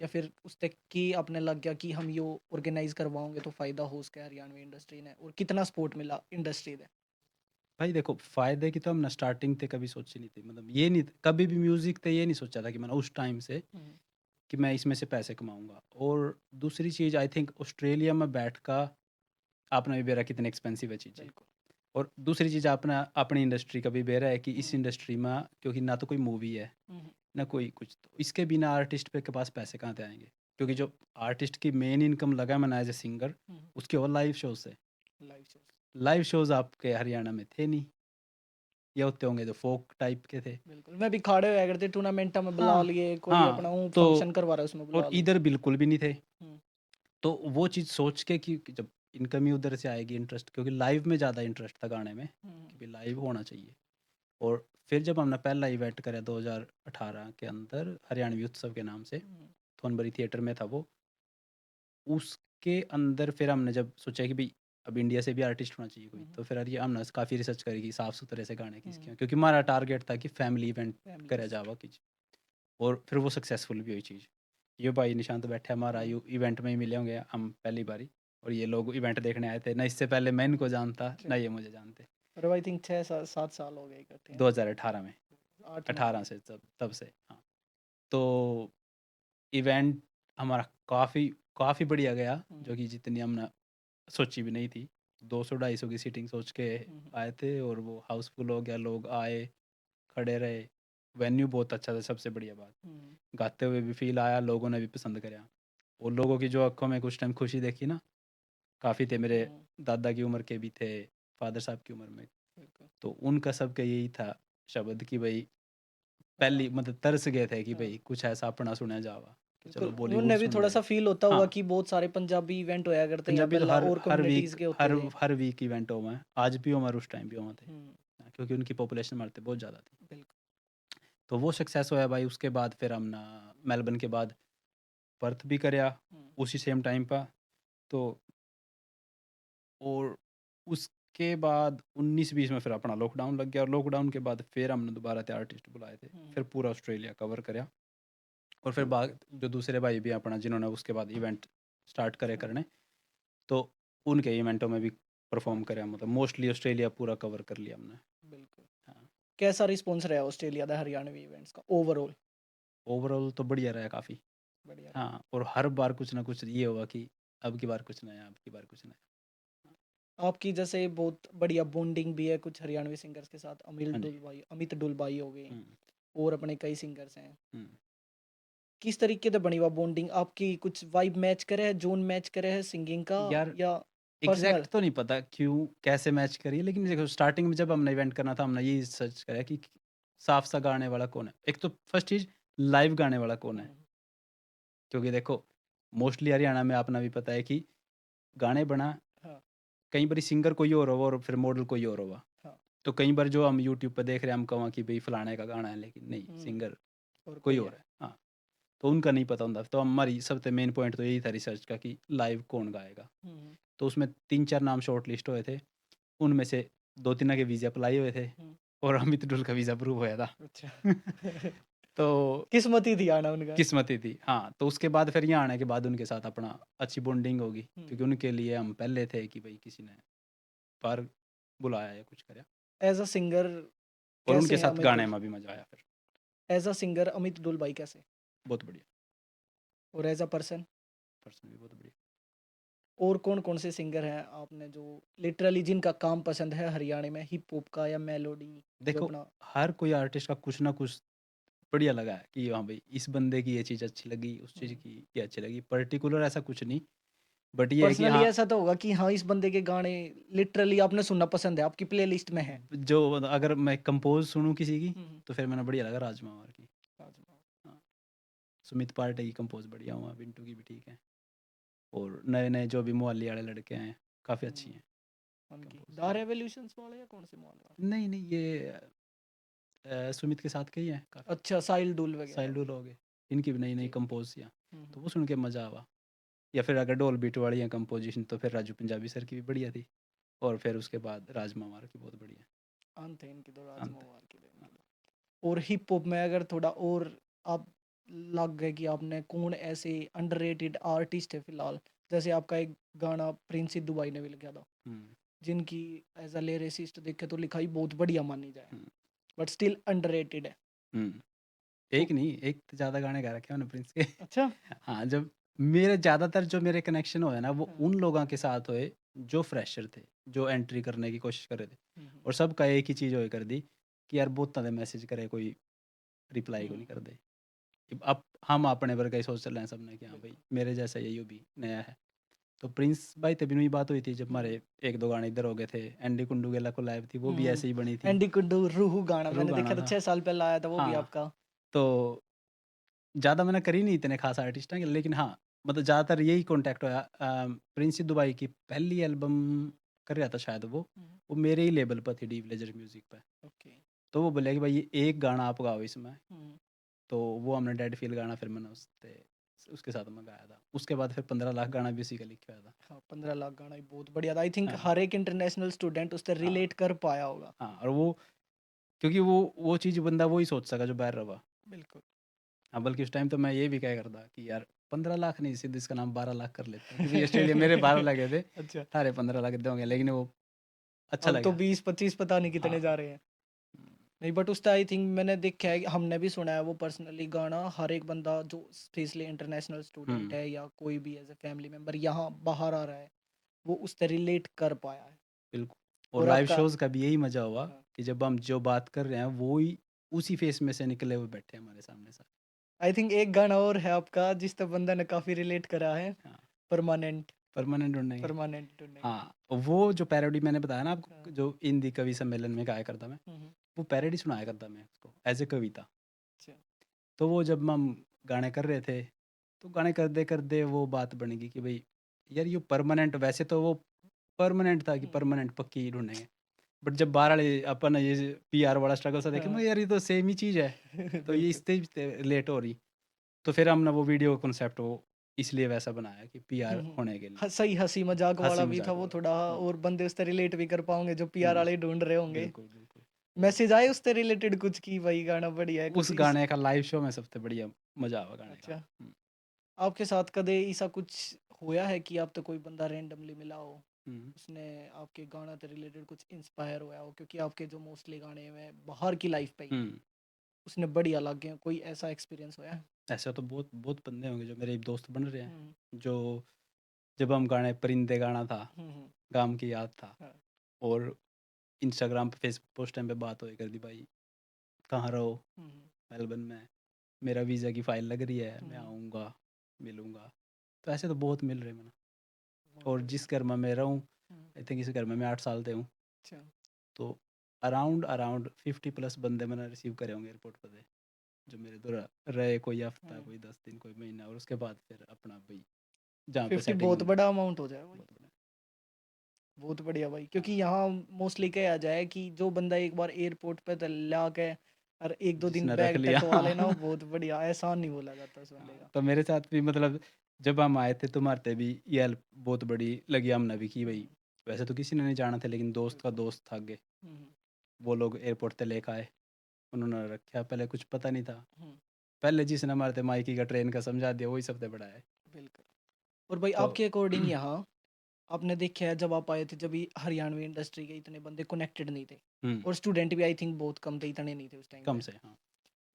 या फिर उस तक की आपने लग गया कि हम यो ऑर्गेनाइज करवाओगे तो फ़ायदा हो उसका हरियाणवी इंडस्ट्री ने, और कितना सपोर्ट मिला इंडस्ट्री ने? भाई देखो, फ़ायदे की तो हमने स्टार्टिंग से कभी सोची नहीं थी। मतलब ये नहीं कभी भी म्यूज़िक पे ये नहीं सोचा था कि मैंने उस टाइम से हम्म, कि मैं इसमें से पैसे कमाऊँगा। और दूसरी चीज़, आई थिंक ऑस्ट्रेलिया में बैठ का आपने भी बेरा कितनी एक्सपेंसिव है चीज़ें। बिल्कुल। और दूसरी चीज़ अपना अपनी इंडस्ट्री का भी बेरा है कि इस हम्म, इंडस्ट्री में, क्योंकि ना तो कोई मूवी है, हम्म, ना कोई कुछ, तो इसके बिना आर्टिस्ट पे के पास पैसे कहाँ से आएँगे? क्योंकि जो आर्टिस्ट की मेन इनकम लगा है, मैंने एज़ अ सिंगर, उसके और लाइव शोज़ से। Live shows. लाइव शोज़ आपके हरियाणा में थे नहीं, या होते होंगे तो फ़ोक टाइप के थे। बिल्कुल मैं भी खड़े हुए करते टूर्नामेंट में बुला हाँ, लिए, कोई अपना हाँ, फंक्शन तो करवा रहा है उसमें और बुला लिए। इधर बिल्कुल भी नहीं थे। हम्म, तो वो चीज़ सोच के कि जब इनकम ही उधर से आएगी, इंटरेस्ट, क्योंकि लाइव में ज़्यादा इंटरेस्ट था गाने में, हम्म, कि भाई लाइव होना चाहिए। और फिर जब हमने पहला इवेंट करा 2018 के अंदर हरियाणवी उत्सव के नाम से, हम्म, थोनबरी थिएटर में था वो। उसके अंदर फिर हमने जब सोचा कि भाई अब इंडिया से भी आर्टिस्ट होना चाहिए कोई, हम्म। तो फिर यार ये हमने काफ़ी रिसर्च करी कि साफ़ सुथरे से गाने किसके हम्म। हैं, क्योंकि हमारा टारगेट था कि फैमिली इवेंट फैमिली करा जावा कि, और फिर वो सक्सेसफुल भी हुई चीज़। ये भाई निशांत बैठे हमारा हम्म। यू इवेंट में ही मिले होंगे हम पहली बारी, और ये लोग इवेंट देखने आए थे ना, इससे पहले मैं इनको जानता अच्छा। ना ये मुझे जानते। और आई थिंक 6-7 साल हो गए इकट्ठे हैं। 2018 में, 8-9 18 से तब तब से, हाँ। तो इवेंट हमारा काफ़ी काफ़ी बढ़िया गया, जो कि जितनी हमने सोची भी नहीं थी। 200-250 की सीटिंग सोच के आए थे, और वो हाउसफुल हो गया, लोग आए, खड़े रहे। वेन्यू बहुत अच्छा था, सबसे बढ़िया बात। गाते हुए भी फ़ील आया, लोगों ने भी पसंद करा, और लोगों की जो आँखों में कुछ टाइम खुशी देखी ना, काफ़ी थे। मेरे दादा की उम्र के भी थे, फादर साहब की उम्र में, तो उनका सबका यही था शब्द कि भई पहली मतलब तरस गए थे कि हाँ। भई कुछ ऐसा अपना सुना जावा, कि चलो बिल्कुल बॉलीवुड उन्हें भी सुन थोड़ा ले। सा फील होता होगा हाँ, कि बहुत सारे पंजाबी इवेंट होया करते हैं या पंजाबी तो पहला हर और हर कम्युनिटीज़ वीक के होते थे। हर वीक इवेंट हुए हैं। आज भी हमारे उस टाइम भी हुए थे, हम्म। क्योंकि उनकी पॉपुलेशन हमारे से बहुत ज़्यादा थी। बिल्कुल। तो वो सक्सेस होया भाई। उसके बाद फिर हमने मेलबर्न के बाद पर्थ भी करया उसी सेम टाइम पर। तो और उसके बाद 19-20 में फिर अपना लॉकडाउन लग गया, और लॉकडाउन के बाद फिर हमने दोबारा से आर्टिस्ट बुलाए थे, फिर पूरा ऑस्ट्रेलिया कवर करया। और फिर बाद जो दूसरे भाई भी अपना जिन्होंने उसके बाद इवेंट स्टार्ट करे करने, तो उनके इवेंटों में भी परफॉर्म करया, मतलब मोस्टली ऑस्ट्रेलिया पूरा कवर कर लिया हमने। बिल्कुल। हाँ, कैसा रिस्पॉन्स रहा ऑस्ट्रेलिया का हरियाणवी इवेंट्स का ओवरऑल? ओवरऑल तो बढ़िया रहा काफ़ी। बढ़िया रहा। हाँ, और हर बार कुछ ना कुछ ये हुआ कि अब की बार कुछ नया, अब की बार कुछ नया। आपकी जैसे बहुत बढ़िया बॉन्डिंग भी है कुछ हरियाणवी सिंगर्स के साथ, हाँ जी। अमित डुल भाई हो गए, हुँ, और अपने कई सिंगर्स हैं। हुँ। किस तरीके से बनी हुआ बॉन्डिंग आपकी? कुछ वाइब मैच करे है, जोन मैच करे है सिंगिंग का, यार या पर्सनल? एग्ज़ैक्ट तो नहीं पता क्यों, कैसे मैच करी है, लेकिन देखो स्टार्टिंग में जब हमने इवेंट करना था, हमने यही सर्च करा कि साफ-सा गाने वाला कौन है। एक तो फर्स्ट चीज़, लाइव गाने वाला कौन है? क्योंकि देखो मोस्टली हरियाणा में अपना भी पता है कि गाने बना, हाँ। कई बारी सिंगर कोई और होगा और फिर मॉडल कोई और होगा। हाँ। तो कई बार जो हम यूट्यूब पे देख रहे हैं, हम कहें कि भई फलाने का गाना है, लेकिन नहीं, सिंगर और कोई कोई और है। है। हाँ, तो उनका नहीं पता होता। तो हमारी सबसे मेन पॉइंट तो यही था रिसर्च का कि लाइव कौन गाएगा। तो उसमें 3-4 नाम शॉर्ट लिस्ट हुए थे। उनमें से 2-3 के वीज़ा अप्लाई हुए थे, और अमित डुल का वीज़ा अप्रूव हुआ था। अच्छा। तो किस्मत ही थी आना उनका। किस्मत ही थी। हाँ, तो उसके बाद फिर यहाँ आने के बाद उनके साथ अपना अच्छी बॉन्डिंग होगी, क्योंकि उनके लिए हम पहले थे कि भई किसी ने बाहर बुलाया या कुछ करा, एज अ सिंगर और कैसे उनके हैं साथ अमित गाने डुल? में भी मज़ा आया फिर। एज अ सिंगर अमित डुल भाई कैसे? बहुत बढ़िया, और एज अ पर्सन? पर्सन भी बहुत बढ़िया। और कौन कौन से सिंगर हैं आपने जो लिटरली जिनका काम पसंद है हरियाणा में, हिप हॉप का या मेलोडी जो देखो, अपना? हर कोई आर्टिस्ट का कुछ ना कुछ बढ़िया लगा है कि हाँ भाई, इस बंदे की ये चीज़ अच्छी लगी, उस चीज़ की ये अच्छी लगी। पर्टिकुलर ऐसा कुछ नहीं, बट ये है कि पर्सनली हाँ, ऐसा तो होगा कि हाँ इस बंदे के गाने लिटरली आपने सुनना पसंद है, आपकी प्लेलिस्ट में है। जो अगर मैं कंपोज़ सुनूँ किसी की, हम्म। तो फिर मैंने बढ़िया लगा राजमवार की। राजमहल। हाँ, सुमित पार्टे की कंपोज़ बढ़िया हुआ, बिंटू की भी ठीक है, और नए-नए जो भी मोहाली वाले लड़के हैं, काफ़ी अच्छी हैं उनकी कंपोज़। द रेवोल्यूशंस वाले या कौन से मॉल वाले? नहीं, नहीं, ये सुमित के साथ के ही हैं काफ़ी। अच्छा, साहिल डुल वगैरह साहिल हो डोल गए। हो गए, इनकी भी नई-नई ठीक। कंपोज़ किया, हम्म। तो वो सुन के मज़ा आवा। या फिर अगर ढोल बीट वाली है कंपोज़िशन, तो फिर राजू पंजाबी सर की भी बढ़िया थी, और फिर उसके बाद राज मवार की बहुत बढ़िया। अंत है इनकी तो, अंत है। राजमहल की तो इनकी तो। और हिप हॉप में अगर थोड़ा और आप लग गए कि आपने कौन ऐसे अंडररेटेड आर्टिस्ट है फिलहाल, जैसे आपका एक गाना प्रिंस सिद्धू भाई ने भी लिखा था, हुँ, जिनकी एज अ लिरिसिस्ट देखे तो लिखाई बहुत बढ़िया मानी जाए, हुँ, बट स्टिल अंडररेटेड है। हुँ। तो एक नहीं, एक से ज़्यादा गाने गा रखे हैं मैंने प्रिंस के। अच्छा। हाँ, जब मेरे ज़्यादातर जो मेरे कनेक्शन हुए ना, वो हाँ। उन लोगों के साथ हुए जो फ्रेशर थे, जो एंट्री करने की कोशिश कर रहे थे, हम्म। और सबका एक ही चीज़ होए कर दी कि यार बहुतां दे मैसेज करे, कोई रिप्लाई को नहीं कर दे। अब हम अपने वर्गा ही सोच रहे हैं सबने कि हाँ भाई, बिल्कुल। मेरे जैसा यही भी नया है। तो प्रिंस भाई तभी भी बात हुई थी जब हम्म। हमारे 1-2 गाने इधर हो गए थे। एंडी कुंडू गेला कोलैब थी, वो भी ऐसे ही बनी थी। एंडी कुड्डू रूहू गाना रू मैंने गाना देखा था, था। 6 साल पहले आया था वो भी हाँ, आपका। तो ज़्यादा मैंने करी नहीं इतने ख़ास आर्टिस्ट हैं, लेकिन हाँ, मतलब ज़्यादातर यही कॉन्टैक्ट होया। प्रिंस सिद्धू भाई की पहली एल्बम कर रहा था शायद वो मेरे ही लेवल पर थी, डी विलेजर म्यूज़िक पे। ओके। तो वो बोले कि भाई ये एक गाना आप गाओ इसमें, तो वो हमने डेड फील गाना फिर मैंने उससे उसके साथ मैं गाया था। उसके बाद फिर 15 लाख गाना भी उसी का लिखा हुआ था। हाँ 15 लाख गाना भी बहुत बढ़िया था। आई थिंक हाँ, हर एक इंटरनेशनल स्टूडेंट उससे हाँ, रिलेट कर पाया होगा। हाँ और वो क्योंकि वो चीज़ बंदा वही सोच सका जो बाहर रहा। बिल्कुल। हाँ, बल्कि उस टाइम तो मैं ये भी कहा करता कि यार 15 लाख नहीं, सीधे इसका नाम 12 लाख कर लेते हैं, क्योंकि ऑस्ट्रेलिया मेरे 12 लगे थे, अच्छा, सारे 15 लाख दोगे, लेकिन वो अच्छा अब तो लगा। 20-25 पता नहीं कितने हाँ। जा रहे हैं। नहीं बट उसका आई थिंक मैंने देखा है, हमने भी सुना है वो पर्सनली गाना। हर एक बंदा जो स्पेशली इंटरनेशनल स्टूडेंट हुँ, है या कोई भी एज ए फैमिली मेंबर यहाँ बाहर आ रहा है, वो उससे रिलेट कर पाया है। बिल्कुल। और और लाइव आपका शोज़ का भी यही मज़ा हुआ हाँ, कि जब हम जो बात कर रहे हैं, वो ही उसी फ़ेस में से निकले हुए बैठे हैं हमारे सामने सारे। आई थिंक एक गाना और है आपका जिस पे बंदा ने काफी रिलेट करा है, हाँ, परमानेंट। परमानेंट ढूँढेंगे। परमानेंट ढूंढेंगे। हाँ, वो जो पैरोडी मैंने बताया ना हाँ, आपको, जो हिंदी कवि सम्मेलन में गाया करता मैं, हम्म, वो पैरोडी सुनाया करता मैं उसको एज़ अ कविता। अच्छा। तो वो जब हम गाने कर रहे थे, तो गाने करते-करते वो बात बन गई कि भई यार ये परमानेंट, वैसे तो वो परमानेंट था कि हम्म, परमानेंट पक्की ही ढूँढेंगे। बट जब बाहर वाले अपन ये पीआर वाला स्ट्रगल सा देखे, मैं हाँ यार ये तो सेम ही चीज़ है, तो ये बिल्कुल। इससे भी रिलेट हो रही। तो फिर हमने वो वीडियो कॉन्सेप्ट वो इसलिए वैसा बनाया कि पीआर होने के लिए। सही हंसी मजाक वाला भी था हँसी-मज़ाक वो वाला। थोड़ा, हाँ। और बंदे उससे रिलेट भी कर पाओगे जो पीआर हुँ, वाले ढूंढ रहे होंगे। बिल्कुल, बिल्कुल। मैसेज आए उससे रिलेटेड कुछ की भाई गाना बढ़िया है उस कुछ इस। गाने का लाइव शो में सबसे बढ़िया मज़ा आवा गाने का। अच्छा, हुँ, आपके साथ कदे ऐसा कुछ होया है कि आप तो कोई बंदा रैंडमली मिला हो, हुँ, उसने आपके गाना से रिलेटेड कुछ इंस्पायर होया हो, क्योंकि आपके जो मोस्टली गाने में बाहर की लाइफ पे ही हुँ। है, उसने बढ़िया लगे हो, कोई ऐसा एक्सपीरियंस होया है? ऐसे तो बहुत बहुत बंदे होंगे जो मेरे दोस्त बन रहे हैं, हम्म, जो जब हम गाने परिंदे गाना था, हम्म, गाम की याद था, हाँ, और इंस्टाग्राम पे, फेसबुक पे उस टाइम पे बात हुई करती, भाई कहाँ रहो? हम्म, मेलबर्न में, मेरा वीज़ा की फ़ाइल लग रही है, मैं हम्म, आऊँगा, मिलूँगा। तो ऐसे तो बहुत मिल रहे हैं मैंने। बहुत और बढ़िया। जिस घर में मैं रहूँ, हम्म, आई थिंक इस घर में मैं 8 साल से हूँ, अच्छा। तो अराउंड अराउंड 50 प्लस बंदे मैंने रिसीव करे होंगे एयरपोर्ट पे से, जो मेरे इधर रहे, कोई हफ्ता, हम्म, कोई 10 दिन, कोई महीना, और उसके बाद फिर अपना भाई जहाँ पे 50 सेटिंग बहुत होनी है। बड़ा अमाउंट हो जाए भाई। बहुत बड़ा। बहुत बढ़िया भाई, क्योंकि हाँ, यहाँ मोस्टली कहा जाए कि जो बंदा एक बार एयरपोर्ट पे ला के और एक दो दिन जिसने रख बैग लिया। टकवा लेना, वो बहुत बढ़िया, एहसान नहीं बोला जाता उस बंदे हाँ, का। तो मेरे साथ भी मतलब जब हम आए थे तुम्हारे ते भी ये हेल्प बहुत बड़ी लगी हमने भी कि भाई, हम्म, वैसे तो किसी ने नहीं जाना था, लेकिन दोस्त का बिल्कुल। दोस्त था आगे, हम्म, वो लोग एयरपोर्ट ते लेके आए, उन्होंने रखा, पहले कुछ पता नहीं था, हम्म, पहले जिसने हमारे ते माइकी का ट्रेन का समझा दिया वही सबसे बड़ा है। बिल्कुल। और भाई तो आपके अकॉर्डिंग यहाँ आपने देखा है, जब आप आए थे जब ये हरियाणवी इंडस्ट्री के इतने बंदे कनेक्टेड नहीं थे, हुँ, और स्टूडेंट भी आई थिंक बहुत कम थे, इतने नहीं थे उस टाइम कम पे। से हाँ।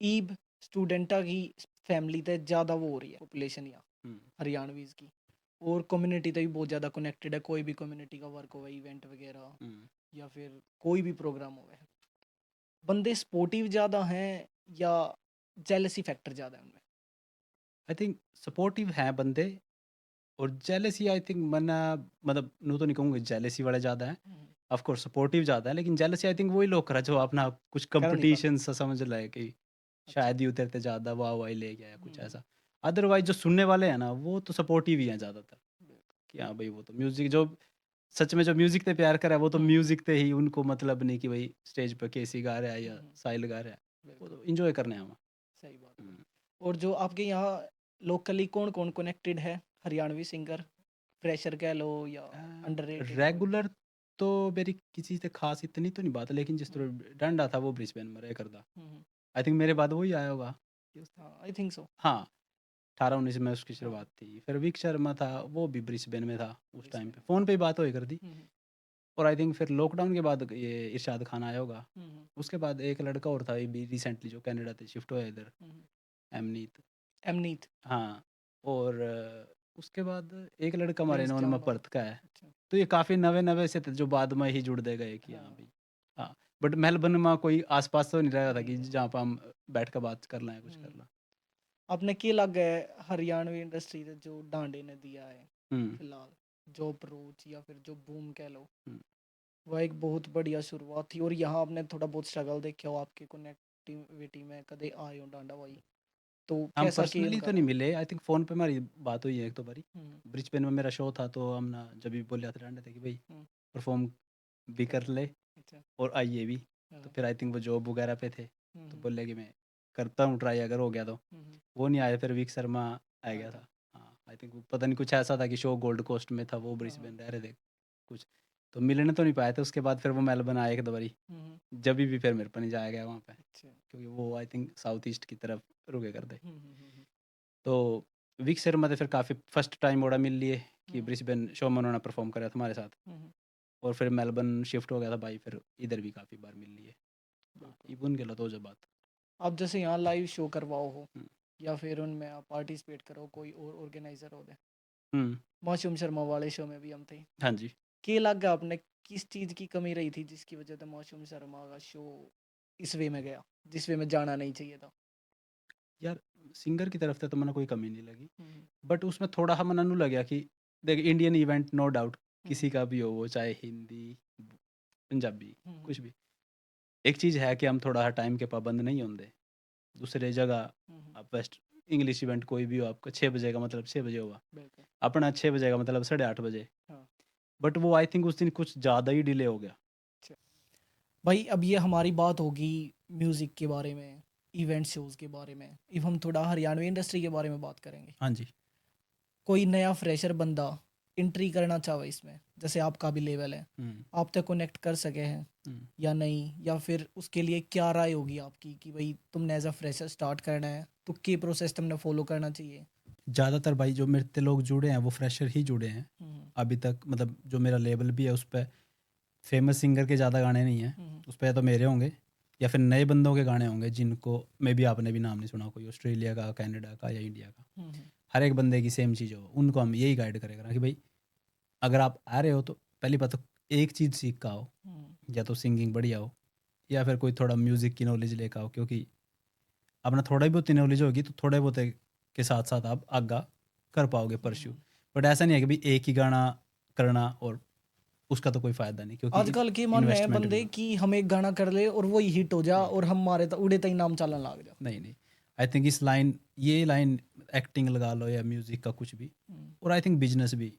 ईब स्टूडेंटा की फैमिली ते ज़्यादा वो हो रही है पॉपुलेशन यहाँ हुँ, हरियाणवीज की, और कम्युनिटी तो भी बहुत ज़्यादा कनेक्टेड है, कोई भी कम्युनिटी का वर्क हो, इवेंट वगैरह हुँ। या फिर कोई भी प्रोग्राम हो, बंदे स्पोर्टिव ज़्यादा हैं या जेलसी फैक्टर ज़्यादा है उनमें? आई थिंक सपोर्टिव हैं बंदे, और जेलसी आई थिंक मना, मतलब यूँ तो नहीं कहूँगा जेलसी वाले ज़्यादा हैं। हम्म, ऑफ कोर्स सपोर्टिव ज़्यादा है, लेकिन जेलसी आई थिंक वही लोग करा जो अपना कुछ कर नहीं पाते। कंपटीशन सा समझ लाए कि अच्छा। शायद ही उतरते ज़्यादा वाह-वाही ले गया या कुछ हम्म, ऐसा। अदरवाइज़ जो सुनने वाले हैं ना, वो तो सपोर्टिव ही हैं ज़्यादातर, बिल्कुल। कि हाँ भाई वो तो म्यूज़िक जो सच में जो म्यूज़िक पे प्यार करे, वो तो हम्म, म्यूज़िक पे ही, उनको मतलब नहीं कि भाई स्टेज पे केसी गा रहा है या हम्म, साहिल गा रहा है। वो बिल्कुल। तो एन्जॉय करने आए हुए हैं। सही बात है भाई। हुँ। और जो आपके यहाँ लोकली कौन कौन कनेक्टेड है हरियाणवी सिंगर, फ्रेशर कह लो या अंडररेटेड कोई? रेगुलर तो मेरी किसी से ख़ास इतनी तो नहीं बात है, लेकिन जिस हम्म, तरह डंडा था वो ब्रिस्बेन में रहा करता। हम्म, आई थिंक मेरे बाद वही आया होगा। हाँ आई थिंक सो। हाँ, 18-19 में उसकी हाँ, शुरुआत थी। फिर विक शर्मा था, वो भी ब्रिस्बेन में था उस टाइम ब्रिस्बेन पे। में। फ़ोन पे ही बात हुआ करती। हम्म, और आई थिंक फिर लॉकडाउन के बाद ये इरशाद खान आया होगा। हम्म, उसके बाद एक लड़का और था, ये भी रिसेंटली जो कनाडा से शिफ्ट हुआ है इधर, हम्म, एमनीत। एमनीत। हाँ, और उसके बाद एक लड़का हमारे प्रिंस नॉन में जॉन और पर्थ का है। अच्छा। तो ये काफ़ी नवे-नवे से थे जो बाद में ही जुड़ दे गए कि हाँ हाँ, भाई। हाँ, बट मेलबर्न में कोई आस-पास तो नहीं रहा था नहीं कि रहे। जहाँ पे हम बैठ के बात कर लें, कुछ कर हम्म, लें। आपने क्या लग है हरियाणवी इंडस्ट्री से जो डांडे ने दिया है हुँ, फिलहाल, जो अप्रोच या फिर जो बूम कह लो, हुँ। वह एक बहुत बढ़िया शुरुआत थी, और यहाँ आपने थोड़ा बहुत स्ट्रगल देखा हो आपके कनेक्टिविटी में, कदे आए हो डांडा भाई, तो हम कैसा कि पर्सनली उनका तो नहीं रहा? मिले, आई थिंक फ़ोन पे हमारी बात हुई है 1-2 बारी। हम्म, ब्रिस्बेन में मेरा शो था, तो हम ना जब भी बोले थे रहने थे कि भाई हम्म, परफ़ॉर्म भी कर करना। ले अच्छा। और आइए भी। तो हाँ, फिर आई थिंक वो जॉब वगैरह पे थे, तो हम्म, बोले कि मैं करता हूँ ट्राई, अगर हो गया तो। हम्म, वो नहीं आए, फिर विक शर्मा आ गया था। हाँ, आई थिंक पता नहीं कुछ ऐसा था कि शो गोल्ड कोस्ट में था, वो हाँ, ब्रिस्बेन रह रहे थे कुछ, तो मिलने तो नहीं पाए थे। उसके बाद फिर वो मेलबर्न आए एक 2 बारी, जभी भी फिर मेरे को नहीं जाया गया वहाँ पे, अच्छा। क्योंकि वो आई थिंक साउथ ईस्ट की तरफ रुके करते। हम्म। तो विक शर्मा तो फिर काफ़ी फर्स्ट टाइम ओड़ा मिल लिए कि हम्म, ब्रिस्बेन शो में उन्होंने परफॉर्म करा था हमारे साथ, हम्म, और फिर मेलबर्न शिफ्ट हो गया था भाई, फिर इधर भी काफ़ी बार मिल लिए। हाँ, बिल्कुल। इबन गेलो तो जो बात। आप जैसे यहाँ लाइव शो करवाओ हो हुँ, या फिर उनमें आप पार्टिसिपेट करो, कोई और ऑर्गेनाइजर हो दे। हुँ, मौसम शर्मा वाले शो में भी हम थे। हाँ जी। के लग आपने किस चीज़ की कमी रही थी जिसकी वजह से मौसम शर्मा का शो इस वे में गया जिस वे में जाना नहीं चाहिए था? यार सिंगर की तरफ से तो मना कोई कमी नहीं लगी, हम्म, बट उसमें थोड़ा हाँ मना नू लगा कि देख इंडियन इवेंट नो डाउट हम्म, किसी का भी हो, वो चाहे हिंदी, पंजाबी, हम्म, कुछ भी। एक चीज़ है कि हम थोड़ा टाइम के पाबंद नहीं होंगे। दूसरे जगह हम्म, आप वेस्ट इंग्लिश इवेंट कोई भी हो, आपका 6 बजे का मतलब 6 बजे होगा, बिल्कुल। अपना 6 बजे का मतलब 8:30 बजे। हाँ। बट वो आई थिंक उस दिन कुछ ज़्यादा ही डिले हो गया। अच्छा। भाई अब ये हमारी बात होगी म्यूज़िक के बारे में, इवेंट शोज़ के बारे में। अब हम थोड़ा हरियाणवी इंडस्ट्री के बारे में बात करेंगे। हाँ जी। कोई नया फ्रेशर बंदा एंट्री करना चाहे इसमें, जैसे आपका भी लेवल है, हुँ, आप तक कनेक्ट कर सके हैं हुँ। या नहीं, या फिर उसके लिए क्या राय होगी आपकी कि भाई तुमने एज अ फ्रेशर स्टार्ट करना है तो के प्रोसेस तुमने फॉलो करना चाहिए? ज़्यादातर भाई जो मेरे से लोग जुड़े हैं वो फ्रेशर ही जुड़े हैं। हम्म, अभी तक मतलब जो मेरा लेबल भी है उस पे फेमस सिंगर के ज़्यादा गाने नहीं हैं। हम्म, उस पे या तो मेरे होंगे या फिर नए बंदों के गाने होंगे जिनको मे बी आपने भी नाम नहीं सुना, कोई ऑस्ट्रेलिया का, कनाडा का या इंडिया का। हम्म, हर एक बंदे की सेम चीज़ हो, उनको हम यही गाइड करेगा कि भाई अगर आप आ रहे हो तो पहली बात तो एक चीज़ सीख का आओ, हम्म, या तो सिंगिंग बढ़िया हो या फिर कोई थोड़ा म्यूज़िक की नॉलेज लेकर आओ, क्योंकि अपना थोड़ा ही बहुत नॉलेज होगी तो थोड़े बहुत के साथ साथ आप आगा कर पाओगे परस्यू। हम्म। बट ऐसा नहीं है कि भाई एक ही गाना करना और उसका तो कोई फ़ायदा नहीं, क्योंकि आजकल के मन है इन्वेस्टमेंट भी बंदे कि हम एक गाना कर ले और वही हिट हो जा नहीं और हमारे तो उड़े तक नाम चलने लग जा। नहीं नहीं। आई थिंक इस लाइन ये लाइन एक्टिंग लगा लो या म्यूज़िक का कुछ भी, हम्म, और आई थिंक बिजनेस भी,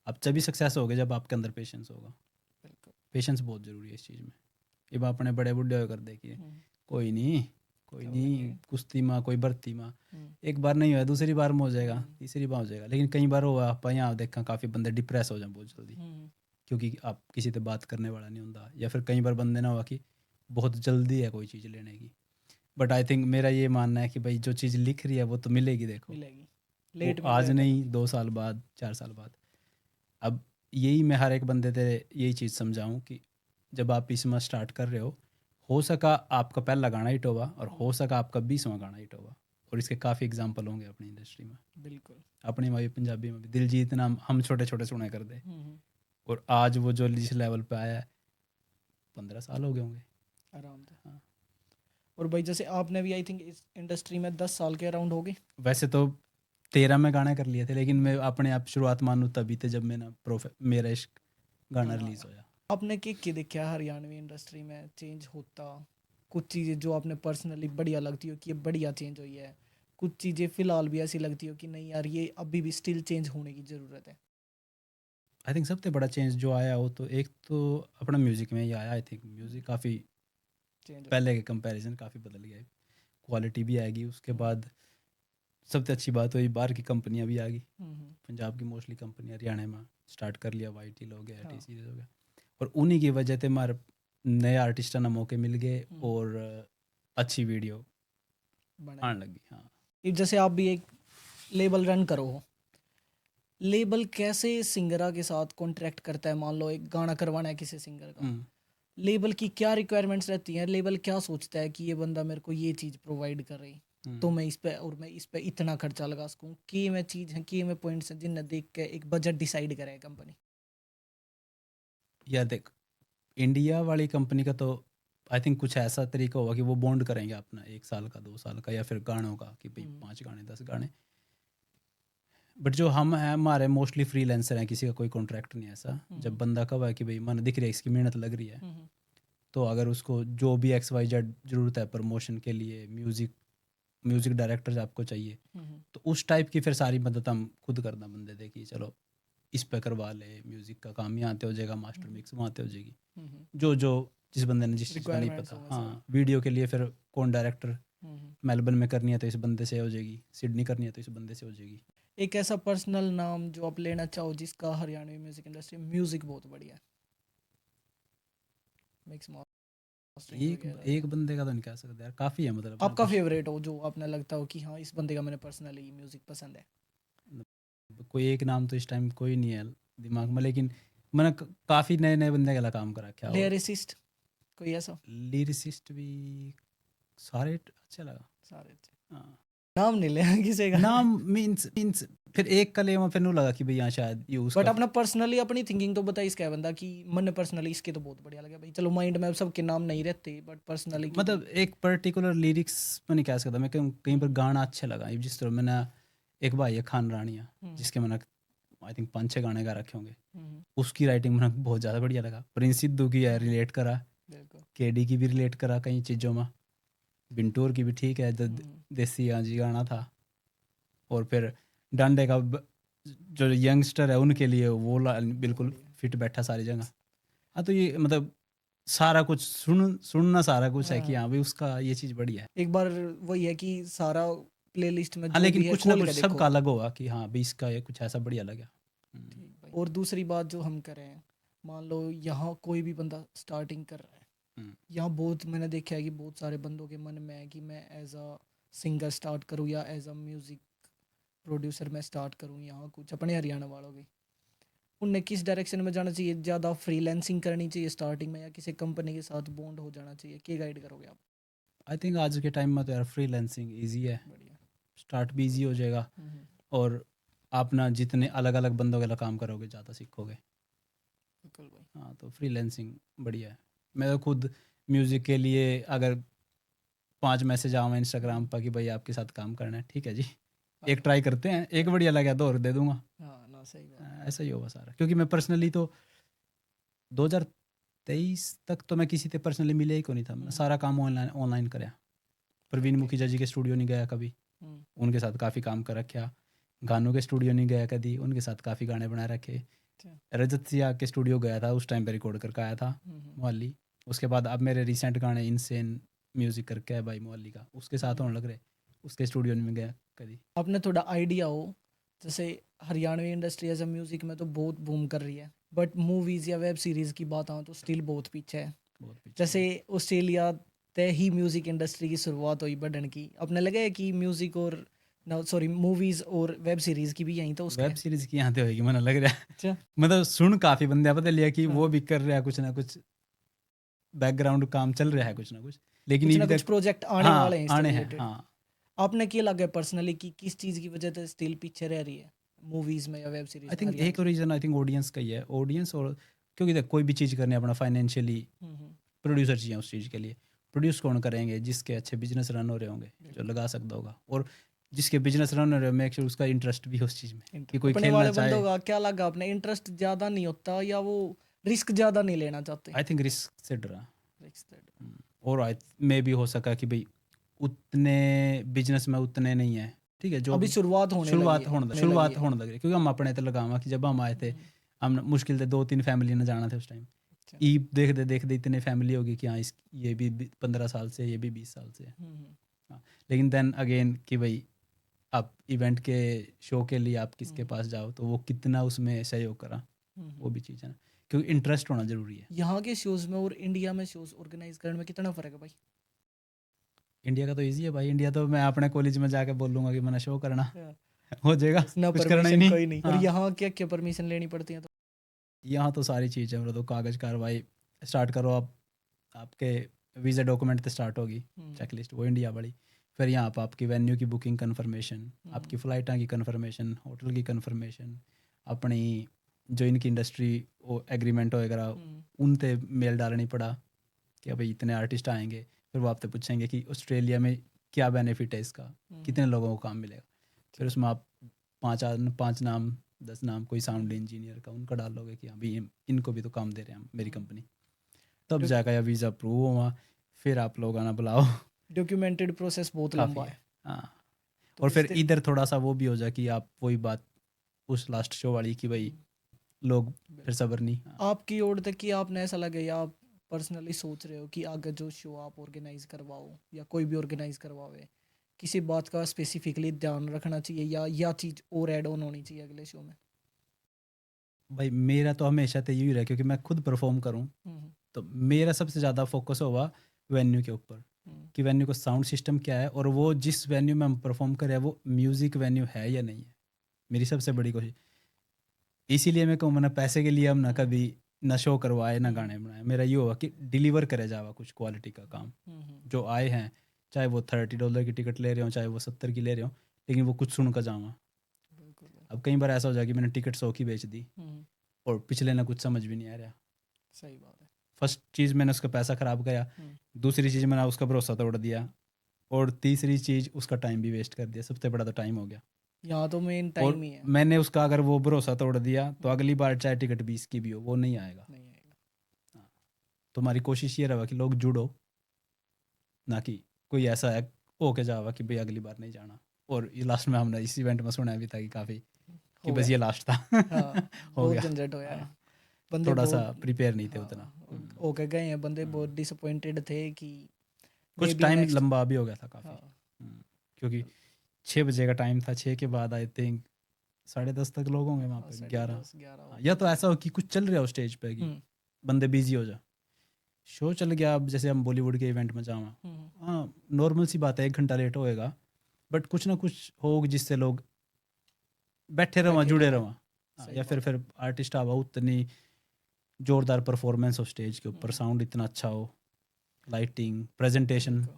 आप जब भी सक्सेस होगे जब आपके अंदर पेशेंस होगा। बिल्कुल। पेशेंस बहुत ज़रूरी है इस चीज़ में। ये बात अपने बड़े बुढ़े होकर देखिए, हम्म, कोई नहीं, कोई कर नहीं, लेंगे। कुश्ती माँ कोई भर्ती माँ, हम्म, एक बार नहीं हुआ दूसरी बार में हो जाएगा, हम्म, तीसरी बार हो जाएगा। लेकिन कई बार हुआ आप यहाँ देखा काफ़ी बंदे डिप्रेस हो जाए बहुत जल्दी, हम्म, क्योंकि आप किसी से बात करने वाला नहीं होता, या फिर कई बार बंदे ना हुआ कि बहुत जल्दी है कोई चीज़ लेने की। बट आई थिंक मेरा ये मानना है कि भाई जो चीज़ लिख रही है वो तो मिलेगी, देखो मिलेगी। वो लेट मिल आज जाए तो नहीं कभी। 2 साल बाद 4 साल बाद। अब यही मैं हर एक बंदे से यही चीज़ समझाऊं कि जब आप इसमें स्टार्ट कर रहे हो सका आपका पहला गाना हिट होगा और हो सका आपका 20वां गाना हिट होगा, और इसके काफ़ी एग्जांपल होंगे अपनी इंडस्ट्री में, बिल्कुल। अपनी में भी पंजाबी में भी। दिलजीत नाम हम छोटे छोटे सुने कर दे, हम्म, और आज वो जो जिस लेवल पे आया है 15 साल हो गए होंगे। आराम से। हाँ, और भाई जैसे आपने भी आई थिंक इस इंडस्ट्री में 10 साल के अराउंड हो गए। वैसे तो 13 में गाने कर लिए थे, लेकिन मैं अपने आप शुरुआत मानूँ तभी थे जब मैंने मेरा इश्क गाना गाना रिलीज़ आया। होया। आपने के देखा है हरियाणवी इंडस्ट्री में चेंज होता? कुछ चीज़ें जो आपने पर्सनली बढ़िया लगती हो कि ये बढ़िया चेंज हुई है, कुछ चीज़ें फिलहाल भी ऐसी लगती हो कि नहीं यार ये अभी भी स्टिल चेंज होने की ज़रूरत है? आई थिंक सबसे बड़ा चेंज जो आया हो तो एक तो अपना म्यूज़िक में ही आया। आई थिंक म्यूज़िक काफ़ी चेंज हो गया। पहले के कंपैरिजन काफ़ी बदल गया है, क्वालिटी भी आएगी। उसके हम्म, बाद सबसे अच्छी बात हुई बाहर की कंपनियां भी आ गई। हम्म, पंजाब की मोस्टली कंपनी हरियाणा में स्टार्ट कर लिया, वाई टी हो गया, टी हाँ, सीरीज हो गया, और उन्हीं की वजह से हमारे नए आर्टिस्टों ने मौके मिल गए हम्म, और अच्छी वीडियो बनाई। आने लगी। हाँ। अब जैसे आप भी एक लेबल रन करो हो, लेबल कैसे सिंगरा के साथ कॉन्ट्रैक्ट करता है? मान लो एक गाना करवाना है किसी सिंगर का, हम्म, लेबल की क्या रिक्वायरमेंट्स रहती हैं? लेबल क्या सोचता है कि ये बंदा मेरे को ये चीज़ प्रोवाइड कर रही, तो हम्म। मैं इस पे और मैं इस पे इतना खर्चा लगा सकूं? कि मैं चीज़ है कि मैं पॉइंट्स हैं जिन्हें देख के एक बजट डिसाइड करे कंपनी। या देख, इंडिया वाली कंपनी का तो आई थिंक कुछ ऐसा तरीका होगा कि वो बॉन्ड करेंगे अपना 1 साल का 2 साल का, या फिर गानों का कि भाई हम्म, 5 गाने 10 गाने। बट जो हम हैं हमारे मोस्टली फ्रीलांसर हैं, किसी का कोई कॉन्ट्रैक्ट नहीं है ऐसा। जब हम्म, बंदा कब है कि भाई मन दिख रही है इसकी मेहनत लग रही है, हम्म, तो अगर उसको जो भी XYZ ज़रूरत है प्रमोशन के लिए, म्यूज़िक म्यूज़िक डायरेक्टर आपको चाहिए, हम्म, तो उस टाइप की फिर सारी मदद हम खुद करना बंदे दे कि चलो इस पे करवा ले, म्यूज़िक का काम यहाँ आते हो जाएगा, मास्टर मिक्स वहाँ आते हो जाएगी। जो जो जिस बंदे ने जिस चीज़ का नहीं रिक्वायरमेंट्स पता, होंगे सारी। हाँ वीडियो के लिए फिर कौन डायरेक्टर मेलबर्न में करनी है तो इस बंदे से हो जाएगी, सिडनी करनी है तो इस बंदे से हो जाएगी। एक ऐसा पर्सनल नाम जो आप लेना चाहो जिसका हरियाणवी म्यूजिक इंडस्ट्री म्यूजिक बहुत बढ़िया है, मिक्स मास्टरिंग एक वगैरह एक या बंदे का तो नहीं कह सकते यार, काफ़ी है मतलब आपका कुछ फेवरेट हो जो आपने लगता हो कि हाँ इस बंदे का मैंने पर्सनली म्यूजिक पसंद है। कोई एक नाम तो इस टाइम कोई नहीं है दिमाग में, लेकिन मैंने काफ़ी नए नए बंदे के काम करा रखा है। और लिरिसिस्ट कोई ऐसा? लिरिसिस्ट भी सारे अच्छा लगा। सारे अच्छे। हाँ, नाम नहीं ले किसी का नाम मीन्स मीन्स फिर एक का लेवा फिर नहीं लगा कि भाई यहाँ शायद ये उसका बट अपना पर्सनली अपनी थिंकिंग तो बताई इसका है बंदा कि मैंने पर्सनली इसके तो बहुत बढ़िया लगा भाई। चलो माइंड में अब सबके नाम नहीं रहते बट पर्सनली मतलब एक पर्टिकुलर लिरिक्स में नहीं कह सकता मैं, कहीं पर गाना अच्छा लगा। जिस तरह मैंने एक भाई है खान रानिया, जिसके मैंने आई थिंक 5-6 गाने गा रखे होंगे, उसकी राइटिंग मैंने बहुत ज़्यादा बढ़िया लगा। प्रिंस सिद्धू की है, रिलेट करा, बिल्कुल केडी की भी रिलेट करा कई चीज़ों में, बिंटूर की भी ठीक है, देसी आजी गाना था। और फिर डांडे का जो यंगस्टर है उनके लिए वो बिल्कुल फिट बैठा सारी जगह। हाँ तो ये मतलब सारा कुछ सुनना सारा कुछ है कि हाँ भाई उसका ये चीज़ बढ़िया है। एक बार वही है कि सारा प्लेलिस्ट में हाँ जो लेकिन भी है कुछ ना खोल कुछ के देखो। सबका अलग होगा कि हाँ भाई इसका ये कुछ ऐसा बढ़िया लगा। ठीक भाई। और दूसरी बात जो हम करें, मान लो यहाँ कोई भी बंदा स्टार्टिंग कर रहा है, यहाँ बहुत मैंने देखा है कि बहुत सारे बंदों के मन में है कि मैं एज अ सिंगर स्टार्ट करूँ या एज अ म्यूज़िक प्रोड्यूसर मैं स्टार्ट करूँ। यहाँ कुछ अपने हरियाणा वालों के उनने किस डायरेक्शन में जाना चाहिए? ज़्यादा फ्रीलांसिंग करनी चाहिए स्टार्टिंग में या किसी कंपनी के साथ बॉन्ड हो जाना चाहिए? क्या गाइड करोगे आप? आई थिंक आज के टाइम में तो यार फ्रीलांसिंग ईजी है, बढ़िया। स्टार्ट भी ईजी हो जाएगा और आप ना जितने अलग अलग बंदों के काम करोगे ज़्यादा सीखोगे। बिल्कुल भाई। हाँ तो फ्रीलांसिंग बढ़िया है। मैं तो खुद म्यूज़िक के लिए अगर 5 मैसेज आवा इंस्टाग्राम पर कि भाई आपके साथ काम करना है, ठीक है जी, एक ट्राई करते हैं, एक बढ़िया लगा तो और दे दूंगा। हाँ ना सही बात। ऐसा ही होगा सारा, क्योंकि मैं पर्सनली तो 2023 तक तो मैं किसी से पर्सनली मिले ही को नहीं था। मैं सारा काम ऑनलाइन ऑनलाइन कराया। प्रवीण मुखीजा जी के स्टूडियो नहीं गया कभी, उनके साथ काफ़ी काम कर रखा। गानों के स्टूडियो नहीं गया कभी, उनके साथ काफ़ी गाने बना रखे। रजत सिया के स्टूडियो गया था, उस टाइम पे रिकॉर्ड करके आया था मोहाली। उसके बाद अब मेरे रिसेंट गाने इनसेन म्यूज़िक करके है भाई मोहाली का, उसके साथ होने लग रहे, उसके स्टूडियो में गया कभी। आपने थोड़ा आइडिया हो जैसे Haryanvi industry as a music में तो बहुत बूम कर रही है बट मूवीज़ या वेब सीरीज़ की बात आऊँ तो स्टिल बहुत पीछे है। बहुत पीछे जैसे ऑस्ट्रेलिया तय ही म्यूज़िक इंडस्ट्री की शुरुआत हुई बढ़ने की, अपने लगे है कि म्यूज़िक और ना सॉरी मूवीज़ और वेब सीरीज़ की भी यहीं तो उसका वेब है। सीरीज़ की यहाँ पे होगी मैंने लग रहा है। अच्छा। मतलब सुन काफ़ी बंदे पता लिया कि वो हाँ। भी कर रहा है कुछ ना कुछ, बैकग्राउंड काम चल रहा है कुछ ना कुछ, लेकिन कुछ ये ना भी कुछ तक प्रोजेक्ट आने वाले हाँ हैं इससे आने हैं। रिलेटेड। हाँ आपने क्या लगा पर्सनली कि किस चीज़ की वजह से स्टिल पीछे रह रही है मूवीज़ में या वेब सीरीज़ आई में थिंक हरियाणा एक रीज़न आई थिंक ऑडियंस का ही है, ऑडियंस। और क्योंकि देख कोई भी चीज़ करने अपना फाइनेंशियली की? प्रोड्यूसर चाहिए उस चीज़ के लिए। प्रोड्यूस कौन करेंगे? जिसके अच्छे बिजनेस रन हो रहे होंगे, जो लगा सकता होगा, और जिसके बिजनेस रन हो रहे हो मेक श्योर उसका इंटरेस्ट भी हो उस चीज़ में कि कोई अपने खेलना वाले चाहे। बंदों का क्या लगा आपने इंटरेस्ट ज़्यादा नहीं होता या वो रिस्क ज़्यादा नहीं लेना चाहते? आई थिंक रिस्क से डरा। रिस्क और आई मे भी हो सका कि भाई उतने बिजनेस में उतने नहीं है, ठीक है, जो अभी शुरुआत होने लगी है शुरुआत होने लग रही, क्योंकि हम अपने तो लगावा कि जब हम आए थे हम मुश्किल से 2-3 फैमिली ने जाना थे उस टाइम। अच्छा। ई देखते देखते इतने फैमिली होगी कि हाँ इस ये भी 15 साल से, ये भी 20 साल से है। हाँ लेकिन देन अगेन कि भाई आप इवेंट के शो के लिए आप किसके पास जाओ तो वो कितना उसमें सहयोग करा, वो भी चीज़ है ना, क्योंकि इंटरेस्ट होना ज़रूरी है। यहाँ के शोज़ में और इंडिया में शोज़ ऑर्गेनाइज करने में कितना फ़र्क है भाई? इंडिया का तो ईजी है भाई, इंडिया तो मैं अपने कॉलेज में जाके बोलूँगा कि मैंने शो करना हाँ। हो जाएगा, बस ना कुछ करना ही परमिशन नहीं। कोई नहीं। और हाँ यहाँ क्या क्या परमिशन लेनी पड़ती है? तो यहाँ तो सारी चीज़ है, मतलब तो कागज़ कार्रवाई स्टार्ट करो आप, आपके वीज़ा डॉक्यूमेंट से स्टार्ट होगी चेकलिस्ट, वो इंडिया वाली। फिर यहाँ पर आपकी वेन्यू की बुकिंग कन्फर्मेशन, आपकी फ़्लाइटा की कन्फर्मेशन, होटल की कन्फर्मेशन, अपनी जो इनकी इंडस्ट्री वो एग्रीमेंट वगैरह उन पे मेल डालनी पड़ा कि भाई इतने आर्टिस्ट आएंगे। फिर वो आपसे पूछेंगे कि ऑस्ट्रेलिया में क्या बेनिफिट है इसका, कितने लोगों को काम मिलेगा। फिर उसमें आप 5 नाम 10 नाम कोई साउंड इंजीनियर का उनका डालोगे कि हाँ भाई इनको भी तो काम दे रहे हैं हम, मेरी कंपनी, तब जाकर या वीज़ा अप्रूव हुआ, फिर आप लोग आना बुलाओ। डॉक्यूमेंटेड प्रोसेस बहुत काफ़ी लंबा है है। हाँ। तो और फिर इससे इधर थोड़ा सा वो भी हो जाए कि आप वही बात उस लास्ट शो वाली कि भाई लोग फिर सब्र नहीं। हाँ। आपकी ओर तक कि आपने ऐसा लगे या आप पर्सनली सोच रहे हो कि आगे जो शो आप ऑर्गेनाइज करवाओ या कोई भी ऑर्गेनाइज करवावे, किसी बात का स्पेसिफिकली ध्यान रखना चाहिए या चीज़ और ऐड ऑन होनी चाहिए अगले शो में? भाई मेरा तो हमेशा तो यही रहा, क्योंकि मैं खुद परफॉर्म करूँ, हम्म, तो मेरा सबसे ज़्यादा फोकस होगा वेन्यू के ऊपर, हम्म, कि वेन्यू का साउंड सिस्टम क्या है, और वो जिस वेन्यू में हम परफॉर्म कर रहे हैं वो म्यूज़िक वेन्यू है या नहीं है। मेरी सबसे बड़ी कोशिश इसीलिए मैं कहूँ, ना पैसे के लिए हम ना कभी ना शो करवाए ना गाने बनाए। मेरा ये होगा कि डिलीवर करे जावा कुछ क्वालिटी का काम। जो आए हैं, चाहे वो $30 की टिकट ले रहे हो, चाहे वो 70 की ले रहे हो, लेकिन वो कुछ सुन कर जावा। बिल्कुल भाई। अब कई बार ऐसा हो जाए कि मैंने टिकट 100 की बेच दी हम्म, और पिछले ना कुछ समझ भी नहीं आ रहा। सही बात है। फर्स्ट चीज़ मैंने उसका पैसा ख़राब किया, हम्म, दूसरी चीज़ मैंने उसका भरोसा तोड़ दिया, और तीसरी चीज़ उसका टाइम भी वेस्ट कर दिया। सबसे बड़ा तो टाइम हो गया। यहाँ तो मेन और टाइम ही है। मैंने उसका अगर वो भरोसा तोड़ दिया तो अगली बार चाहे टिकट 20 की भी हो, वो नहीं आएगा। नहीं आएगा। हाँ, तो हमारी कोशिश ये रहा कि लोग जुड़ो, ना कि कोई ऐसा है हो के जावा कि भाई अगली बार नहीं जाना। और ये लास्ट में हमने इस इवेंट में सुना भी था कि काफ़ी कि हो बस गया। ये लास्ट था। हाँ, हो बहुत गया। झंझट होया है। हाँ, बंदे थोड़ा सा बहुत, प्रिपेयर नहीं थे उतना। हाँ, होके गए हैं बंदे, बहुत हम्म। डिसअपॉइंटेड थे कि मे कुछ बी टाइम नेक्स्ट। लंबा भी हो गया था काफ़ी। हाँ, क्योंकि 6 बजे का टाइम था, 6 के बाद आई थिंक 10:30 तक लोग होंगे वहाँ हाँ, पे, 10:30 11। 11 हो या गए तो थे। ऐसा हो कि कुछ चल रहा हो स्टेज पे कि हम्म, बंदे बिजी हो जा, शो चल गया। अब जैसे हम बॉलीवुड के इवेंट में जावा, हम्म, हाँ नॉर्मल सी बात है, 1 घंटा लेट होएगा, बट कुछ ना कुछ हो जिससे लोग बैठे रहो बैठे जुड़े रहे। रहो। हाँ, सही या बात है। फिर आर्टिस्ट आवा, उतनी जोरदार परफॉर्मेंस हो स्टेज के ऊपर, साउंड इतना अच्छा हो, लाइटिंग, प्रेजेंटेशन। बिल्कुल।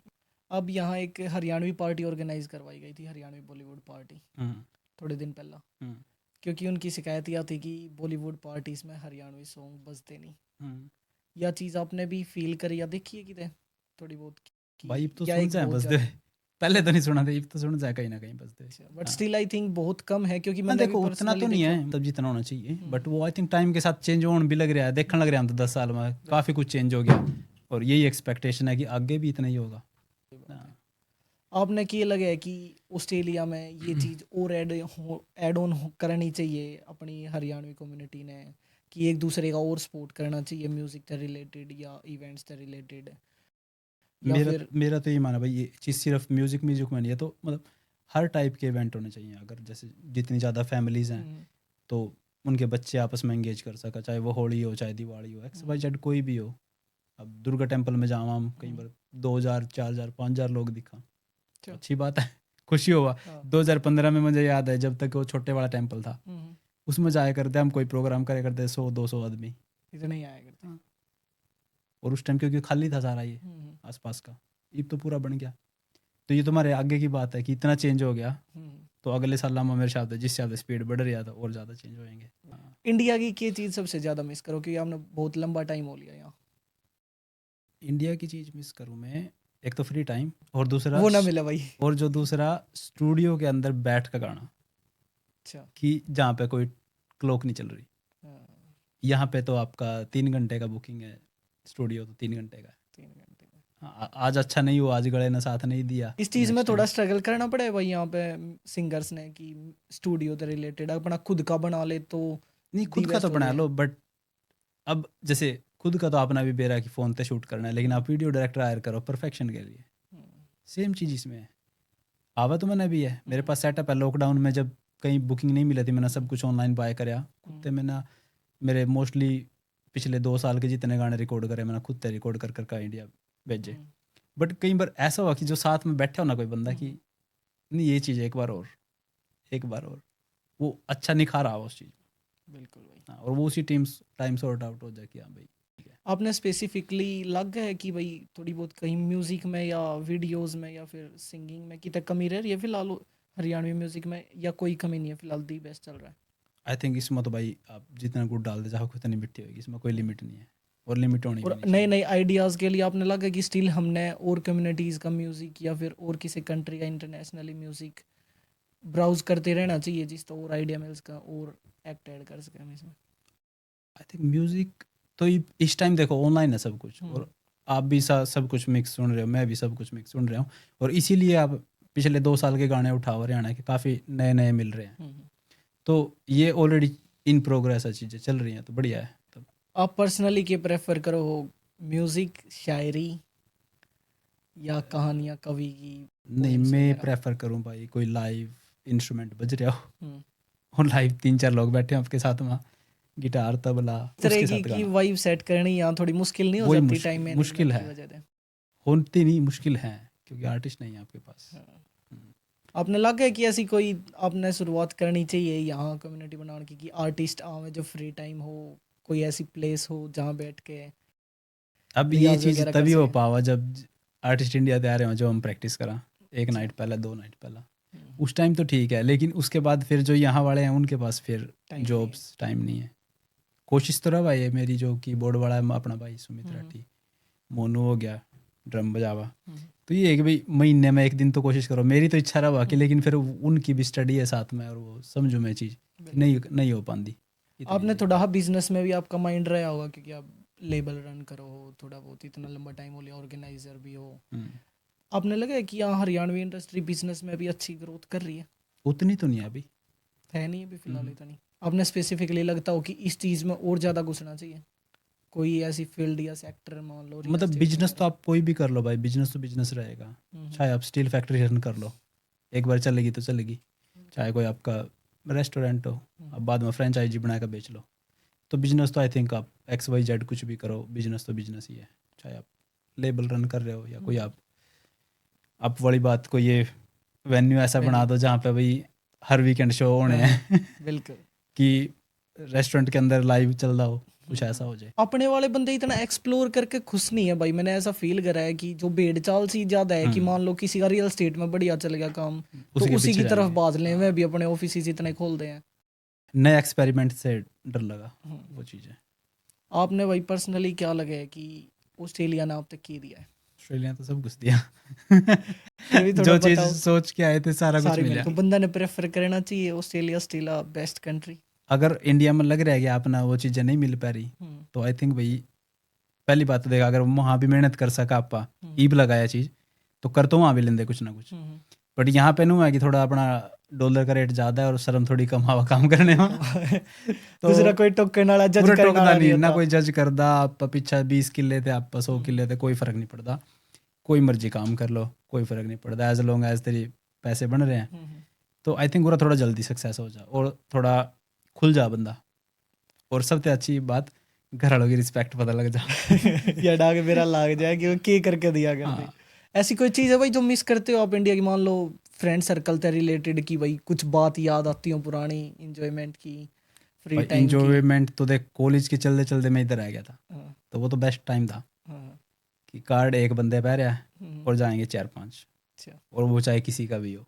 अब यहाँ एक हरियाणवी पार्टी ऑर्गेनाइज करवाई गई थी, हरियाणवी बॉलीवुड पार्टी, हम्म, थोड़े दिन पहला। हम्म, क्योंकि उनकी शिकायत यह थी कि बॉलीवुड पार्टीज में हरियाणवी सॉन्ग बजते नहीं। हम्म। यह चीज़ आपने भी फील करी या देखी है कितने थोड़ी बहुत भाई अब कि तो या सुन एक जाए बहुत बजदे ज़्यादा? हुए। पहले क्या? तो नहीं सुना था, अब तो सुन जाए कहीं ना कहीं बजदे हुए। अच्छा, बट हाँ, स्टिल आई थिंक बहुत कम है, क्योंकि हाँ मैंने भी देखो उतना पर्सनली तो नहीं देखा। है मतलब जितना होना चाहिए, बट हम्म, वो आई थिंक टाइम के साथ चेंज होने भी लग रहा है, देखने लग रहा है हम तो 10 साल में काफ़ी कुछ चेंज हो गया, और यही एक्सपेक्टेशन है कि आगे भी इतना ही होगा। सही बात है। हाँ। आपने कि ये लगे है कि ऑस्ट्रेलिया में ये चीज़ और ऐड ऑन करनी चाहिए अपनी हरियाणवी कम्युनिटी ने, कि एक दूसरे का और सपोर्ट करना चाहिए म्यूजिक से रिलेटेड या इवेंट्स से रिलेटेड, या मेरा फिर? मेरा तो ये माना भाई, ये चीज़ सिर्फ म्यूजिक म्यूजिक में नहीं है, तो मतलब हर टाइप के इवेंट होने चाहिए। अगर जैसे जितनी ज़्यादा फैमिलीज़ हैं हम्म, तो उनके बच्चे आपस में एंगेज कर सका, चाहे वो होली हो, चाहे दिवाली हो, एक्स वाई जेड कोई भी हो। अब दुर्गा टेम्पल में जावा हम कई बार 2,000 4,000 5,000 लोग दिखा, तो अच्छा, अच्छी बात है। खुशी हुआ। हाँ, 2015 में मुझे याद है जब तक वो छोटे वाला टेम्पल था, हम्म, उसमें जाया करते हम, कोई प्रोग्राम करे करते 100 200 आदमी। इतना ही आया करते। हाँ। और उस टाइम क्योंकि खाली था सारा ये हम्म, आसपास का, अब तो पूरा बन गया। तो ये तुम्हारे आगे की बात है कि इतना चेंज हो गया, हम्म। तो अगले साल हम मेरे हिसाब से जिस हिसाब से स्पीड बढ़ रही है तो और ज़्यादा चेंज होएंगे। हाँ। इंडिया की क्या चीज़ सबसे ज़्यादा मिस करो, क्योंकि आपने बहुत लंबा टाइम हो लिया यहाँ? इंडिया की चीज़ मिस करूँ मैं, एक तो फ्री टाइम, और दूसरा वो ना मिला भाई। और जो दूसरा स्टूडियो के अंदर बैठ का गाना, अच्छा, कि जहाँ पे कोई क्लॉक नहीं चल रही। हाँ, यहाँ पे तो आपका 3 घंटे का बुकिंग है, स्टूडियो तो 3 घंटे का है। 3 घंटे में। हाँ, आज अच्छा नहीं हुआ, आज गले ने साथ नहीं दिया, इस तो चीज़ में नेक्स्ट थोड़ा टाइम। स्ट्रगल करना पड़े भाई यहाँ पे सिंगर्स ने, कि स्टूडियो से रिलेटेड अपना खुद का बना ले तो नहीं, दी खुद का तो बेस्ट हो बना जाए। लो, बट अब जैसे खुद का तो अपना भी बेरा कि फ़ोन पे शूट करना है, लेकिन आप वीडियो डायरेक्टर हायर करो परफेक्शन के लिए। हम्म, सेम चीज़ इसमें है। आवा तो मैंने भी है, मेरे हम्म, पास सेटअप है। लॉकडाउन में जब कहीं बुकिंग नहीं मिली थी, मैंने सब कुछ ऑनलाइन बाय कराया खुद से। हम्म, मैंने मेरे मोस्टली पिछले 2 साल के जितने गाने रिकॉर्ड करे मैंने खुद से रिकॉर्ड कर कर इंडिया भेजे। हम्म, बट कई बार ऐसा हुआ कि जो साथ में बैठा हो ना कोई बंदा, कि हम्म, नहीं ये चीज़ एक बार और, एक बार और, वो अच्छा निखार रहा उस चीज़ में। बिल्कुल भाई। हाँ, और वो उसी टाइम सॉर्ट आउट हो जाए कि हाँ भाई ठीक है। आपने स्पेसिफिकली लग है कि भाई थोड़ी बहुत कहीं म्यूजिक में या वीडियोस में या फिर सिंगिंग में कितने कमी रह रही है फिलहाल हरियाणवी म्यूजिक में, या कोई कमी नहीं है फिलहाल, दी बेस्ट चल रहा है? आई थिंक इसमें तो भाई आप जितना गुड़ डाल दे जाओगे उतनी मिट्टी होगी, इसमें कोई हम्म। लिमिट नहीं है, और लिमिट होनी भी और नहीं नए चाहिए। नए आइडियाज़ के लिए आपने लगा कि स्टिल हमने और कम्युनिटीज़ का म्यूज़िक या फिर और किसी कंट्री का इंटरनेशनली म्यूज़िक ब्राउज करते रहना चाहिए, जिस तो और आइडिया मिल सका और एक्ट ऐड कर सके हम इसमें? आई थिंक म्यूज़िक तो इस टाइम देखो ऑनलाइन है सब कुछ, हम्म, और आप भी सब कुछ मिक्स सुन रहे हो, मैं भी सब कुछ मिक्स सुन रहा हूँ, और इसीलिए आप पिछले 2 साल के गाने उठाओ हरियाणा के, काफ़ी नए नए मिल रहे हैं। हम्म। तो ये ऑलरेडी इन प्रोग्रेस है, चीज़ें चल रही हैं, तो बढ़िया है तब। आप पर्सनली क्या प्रेफर करो हो, म्यूजिक, शायरी या कहानियाँ कवि की? नहीं, poems मैं वगैरह? प्रेफर करूँ भाई कोई लाइव इंस्ट्रूमेंट बज रहा हो हम्म। और लाइव 3-4 लोग बैठे हैं आपके साथ में, गिटार तबला इस तरह उसके की साथ गाना। वाइब सेट करनी यहाँ थोड़ी मुश्किल नहीं हो वही जाती टाइम मुश्किल मैनेजमेंट की है, वजह से? होती नहीं, मुश्किल है क्योंकि आर्टिस्ट नहीं है आपके पास। हाँ। आपने लगा है कि ऐसी कोई आपने शुरुआत करनी चाहिए यहाँ कम्युनिटी बनाने की कि आर्टिस्ट आवे जो फ्री टाइम हो, कोई ऐसी प्लेस हो जहाँ बैठ के अब ये रियाज चीज़ वगैरह कर तभी हो सके? पावा जब आर्टिस्ट इंडिया ते आ रहे हो, जो हम प्रैक्टिस करा एक अच्छा। नाइट पहले 2 नाइट पहला, हम्म, उस टाइम तो ठीक है, लेकिन उसके बाद फिर जो यहाँ वाले हैं उनके पास फिर टाइम नहीं है। जॉब्स टाइम नहीं है। कोशिश तो रहा भाई है मेरी, जो कीबोर्ड वाला है अपना भाई सुमित हम्म, राठी, मोनू हो गया ड्रम बजावा, हम्म, तो ये है कि भाई महीने में एक दिन तो कोशिश करो, मेरी तो इच्छा रहा बाकी, हम्म, लेकिन फिर उनकी भी स्टडी है साथ में और वो समझो मैं चीज़ बिल्कुल। नहीं नहीं हो पाती इतनी आपने जल्दी। थोड़ा बिजनेस में भी आपका माइंड रहा होगा क्योंकि आप लेबल रन करो थोड़ा बहुत, इतना लंबा टाइम हो लिया, ऑर्गेनाइजर भी हो। हम्म, आपने लगा है कि यहाँ हरियाणवी इंडस्ट्री बिजनेस में भी अच्छी ग्रोथ कर रही है? उतनी तो नहीं है अभी। है नहीं अभी फिलहाल हम्म, इतना नहीं? आपने स्पेसिफिकली लगता हो कि इस चीज़ में और ज़्यादा घुसना चाहिए, कोई ऐसी फील्ड या सेक्टर मान लो, रियल मतलब एस्टेट बिजनेस तो वगैरह? आप कोई भी कर लो भाई, बिजनेस तो बिजनेस रहेगा, हम्म, चाहे आप स्टील फैक्ट्री रन कर लो, एक बार चलेगी तो चलेगी, चाहे कोई आपका रेस्टोरेंट हो, अब बाद में फ्रेंचाइजी बना कर बेच लो, तो बिजनेस तो आई थिंक आप XYZ कुछ भी करो, बिजनेस तो बिजनेस ही है, चाहे आप लेबल रन कर रहे हो या कोई आप वाली बात को ये वेन्यू ऐसा बना दो जहाँ पे भाई हर वीकेंड शो होने हैं बिल्कुल। कि रेस्टोरेंट के अंदर लाइव चल रहा हो, कुछ ऐसा हो जाए। अपने वाले बंदे इतना एक्सप्लोर करके खुश नहीं है भाई, मैंने ऐसा फील करा है कि जो भेड़ चाल सी ज्यादा है कि मान लो किसी का रियल स्टेट में बढ़िया चल गया काम तो उसी के उसी पीछे की तरफ जाएंगे। बाज लें, हाँ, मैं भी अपने ऑफिस इतने खोल दे हैं। नए एक्सपेरिमेंट से डर लगा वो चीज़ है। आपने भाई पर्सनली क्या लगा है कि ऑस्ट्रेलिया ने आप तक की दिया है? ऑस्ट्रेलिया तो सब कुछ दिया फिर भी थोड़ा जो चीज़ बताओ। सोच के आए थे सारा कुछ सारी मिल मिला। तो बंदा ने प्रेफर करना चाहिए Australia still a best country? अगर इंडिया में लग रहा है कि अपना वो चीज़ें नहीं मिल पा रही, तो आई थिंक भाई पहली बात तो देखा, अगर वहाँ भी मेहनत कर सका आपा ईब लगाया चीज़, तो कर तो वहाँ भी लेंदे कुछ ना कुछ। बट यहाँ पे नू है कि थोड़ा अपना डॉलर का रेट ज़्यादा है और शर्म थोड़ी कम हवा काम करने में तो दूसरा कोई टोकन वाला जज पूरा करने टोकदा वाला नहीं नहीं ना, होता। कोई जज करदा, आप पीछे 20 किले थे, आप 100 किले थे, कोई फ़र्क नहीं पड़ता, कोई मर्जी काम कर लो, कोई फ़र्क नहीं पड़ता, एज लॉन्ग एज तेरी पैसे बन रहे हैं। तो आई थिंक पूरा थोड़ा जल्दी सक्सेस हो जा और थोड़ा खुल जा बंदा, और सबसे अच्छी बात घर वालों की रिस्पेक्ट पता लग जा या डाक मेरा लाग जाए कि वो के करके दिया कर दे। हाँ, ऐसी कोई चीज़ है भाई जो मिस करते हो आप इंडिया की, मान लो फ्रेंड सर्कल से रिलेटेड की भाई कुछ बात याद आती हो पुरानी इंजॉयमेंट की, फ्री भाई टाइम की? इंजॉयमेंट तो देख, कॉलेज के चलते चलते मैं इधर आ गया था, हाँ, तो वो तो बेस्ट टाइम था हाँ, कि कार्ड एक बंदे पे रहा हम्म, और जाएंगे 4-5, अच्छा, और वो चाहे किसी का भी हो।